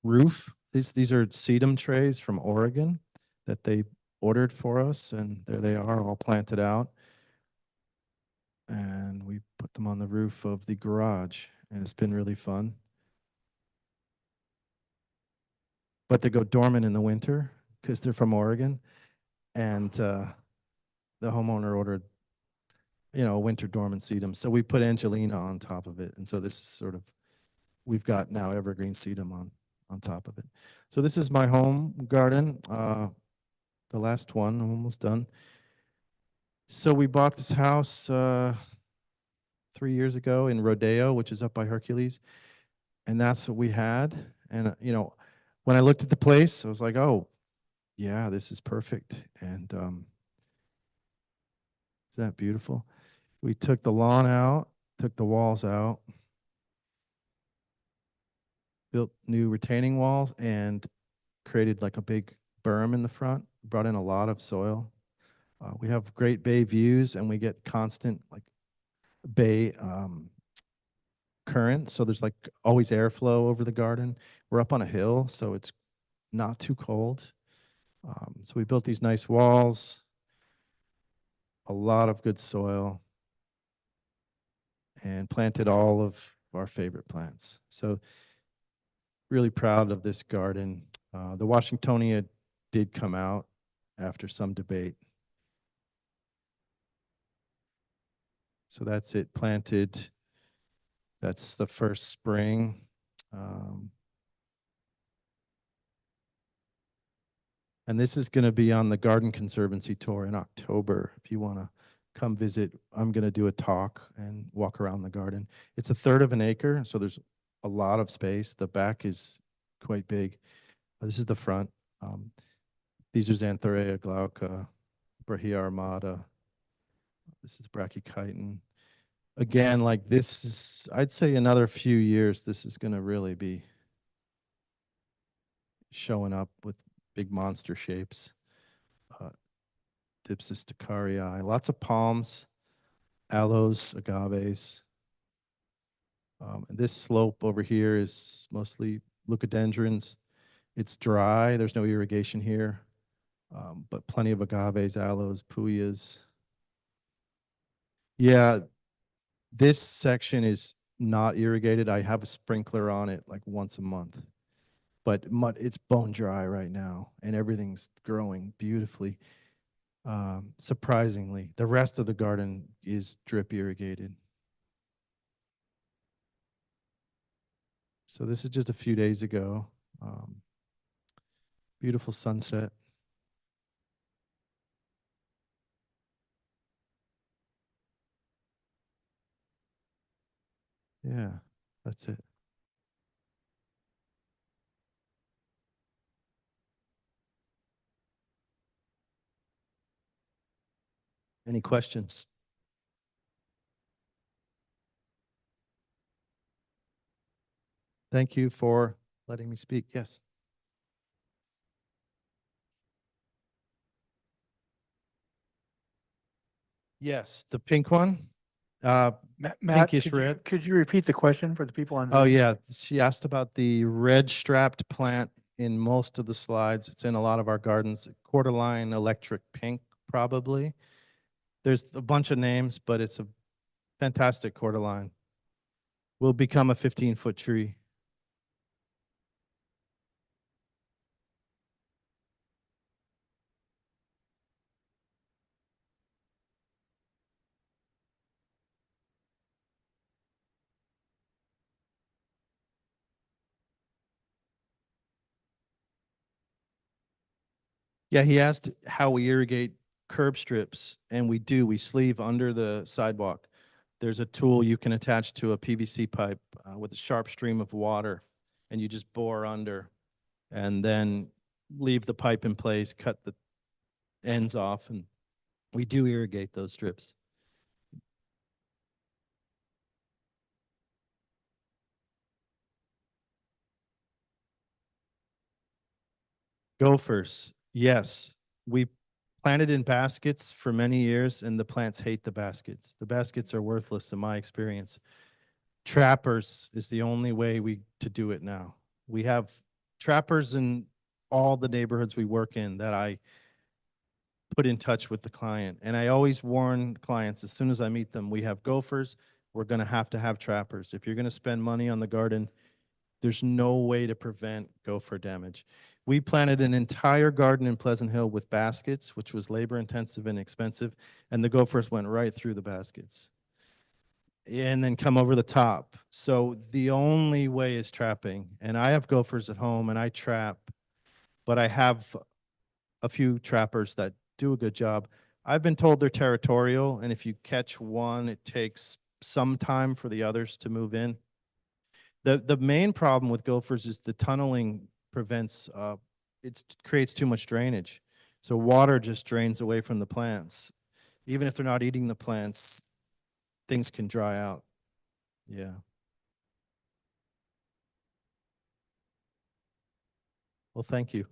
roof. These are sedum trays from Oregon that they ordered for us, and there they are, all planted out. And we put them on the roof of the garage, and it's been really fun. But they go dormant in the winter because they're from Oregon, and the homeowner ordered, a winter dormant sedum. So we put Angelina on top of it, and so this is sort of, we've got now evergreen sedum on top of it. So this is my home garden, the last one. I'm almost done. So we bought this house 3 years ago in Rodeo, which is up by Hercules, and that's what we had. And when I looked at the place, I was like, oh, yeah, this is perfect. And is that beautiful? We took the lawn out, took the walls out, built new retaining walls, and created like a big berm in the front, brought in a lot of soil. We have great bay views, and we get constant like bay current. So there's like always airflow over the garden. We're up on a hill, so it's not too cold. So we built these nice walls, a lot of good soil, and planted all of our favorite plants. So really proud of this garden. The Washingtonia did come out after some debate. So that's it planted. That's the first spring. And this is going to be on the Garden Conservancy tour in October. If you want to come visit, I'm going to do a talk and walk around the garden. It's 1/3 of an acre, so there's a lot of space. The back is quite big. This is the front. These are Xanthorrhea glauca, Brahia armata. This is Brachychiton. Again, like this is, I'd say another few years, this is going to really be showing up with big monster shapes. Dipsis Dickarii, lots of palms, aloes, agaves. And this slope over here is mostly leucadendrons. It's dry, there's no irrigation here, but plenty of agaves, aloes, puyas. Yeah, this section is not irrigated. I have a sprinkler on it like once a month, but it's bone dry right now, and everything's growing beautifully. Surprisingly, the rest of the garden is drip irrigated. So this is just a few days ago. Beautiful sunset. Yeah, that's it. Any questions? Thank you for letting me speak. Yes. Yes, the pink one. Matt, Pinkish red. could you repeat the question for the people on Oh, Zoom? yeah. She asked about the red strapped plant in most of the slides. It's in a lot of our gardens. Cordyline electric pink, probably. There's a bunch of names, but it's a Fantastic cordyline. Will become a 15-foot tree. Yeah, he asked how we irrigate curb strips, and we do. We sleeve under the sidewalk. There's a tool you can attach to a PVC pipe with a sharp stream of water, and you just bore under and then leave the pipe in place, cut the ends off, and we do irrigate those strips. Gophers, yes. We planted in baskets for many years, and the plants hate the baskets. The baskets are worthless in my experience. Trappers is the only way to do it now. We have trappers in all the neighborhoods we work in that I put in touch with the client. And I always warn clients as soon as I meet them, we have gophers, we're going to have trappers. If you're going to spend money on the garden, there's no way to prevent gopher damage. We planted an entire garden in Pleasant Hill with baskets, which was labor intensive and expensive, and the gophers went right through the baskets and then come over the top. So the only way is trapping. And I have gophers at home and I trap, but I have a few trappers that do a good job. I've been told they're territorial, and if you catch one, it takes some time for the others to move in. The main problem with gophers is the tunneling prevents, it creates too much drainage. So water just drains away from the plants. Even if they're not eating the plants, things can dry out. Yeah. Well, thank you.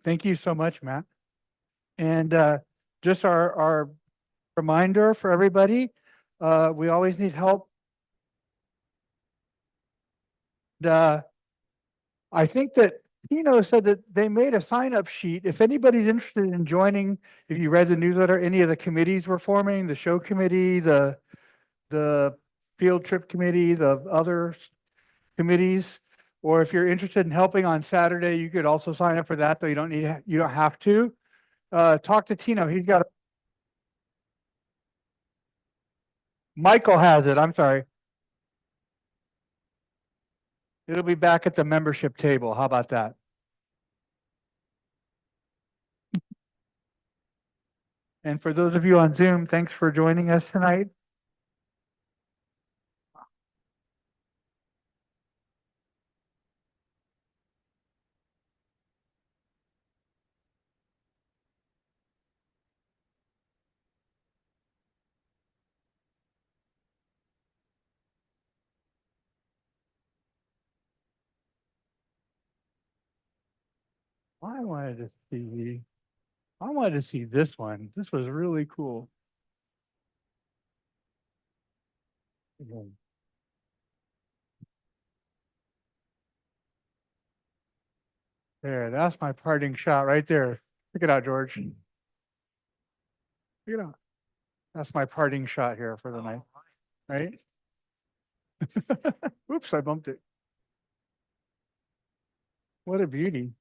Thank you so much, Matt. And just our reminder for everybody, we always need help. I think that Tino said that they made a sign-up sheet. If anybody's interested in joining, if you read the newsletter, any of the committees we're forming, the show committee, the field trip committee, the other committees, or if you're interested in helping on Saturday, you could also sign up for that, though you don't have to. Talk to Tino. He's got Michael has it. I'm sorry. It'll be back at the membership table. How about that? And for those of you on Zoom, thanks for joining us tonight. I wanted to see this one. This was really cool. There, that's my parting shot right there. Check it out, George. Check it out. That's my parting shot here for the night, right? Oops, I bumped it. What a beauty.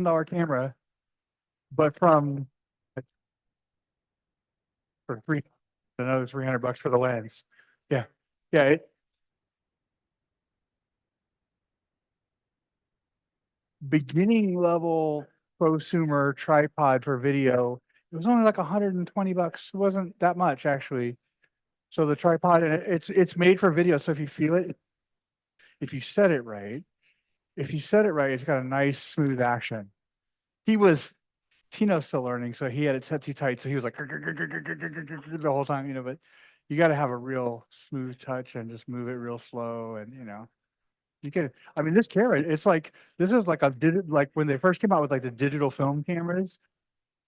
$1 camera, but from for another $300 for the lens. Yeah, yeah. Beginning level prosumer tripod for video. It was only like $120. It wasn't that much actually. So the tripod, and it's made for video. So if you feel it, if you set it right, it's got a nice smooth action. Tino's still learning, so he had it set too tight, so he was like the whole time, but you got to have a real smooth touch and just move it real slow, and you can, I mean, this camera, this is like like when they first came out with like the digital film cameras,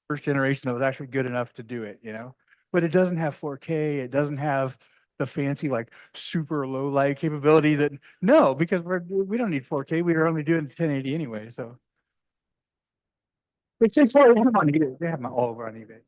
first generation that was actually good enough to do it, but it doesn't have 4K, it doesn't have the fancy like super low light capability no, because we don't need 4K, we are only doing 1080 anyway, so. It's just what they have on eBay. They have them all over on eBay.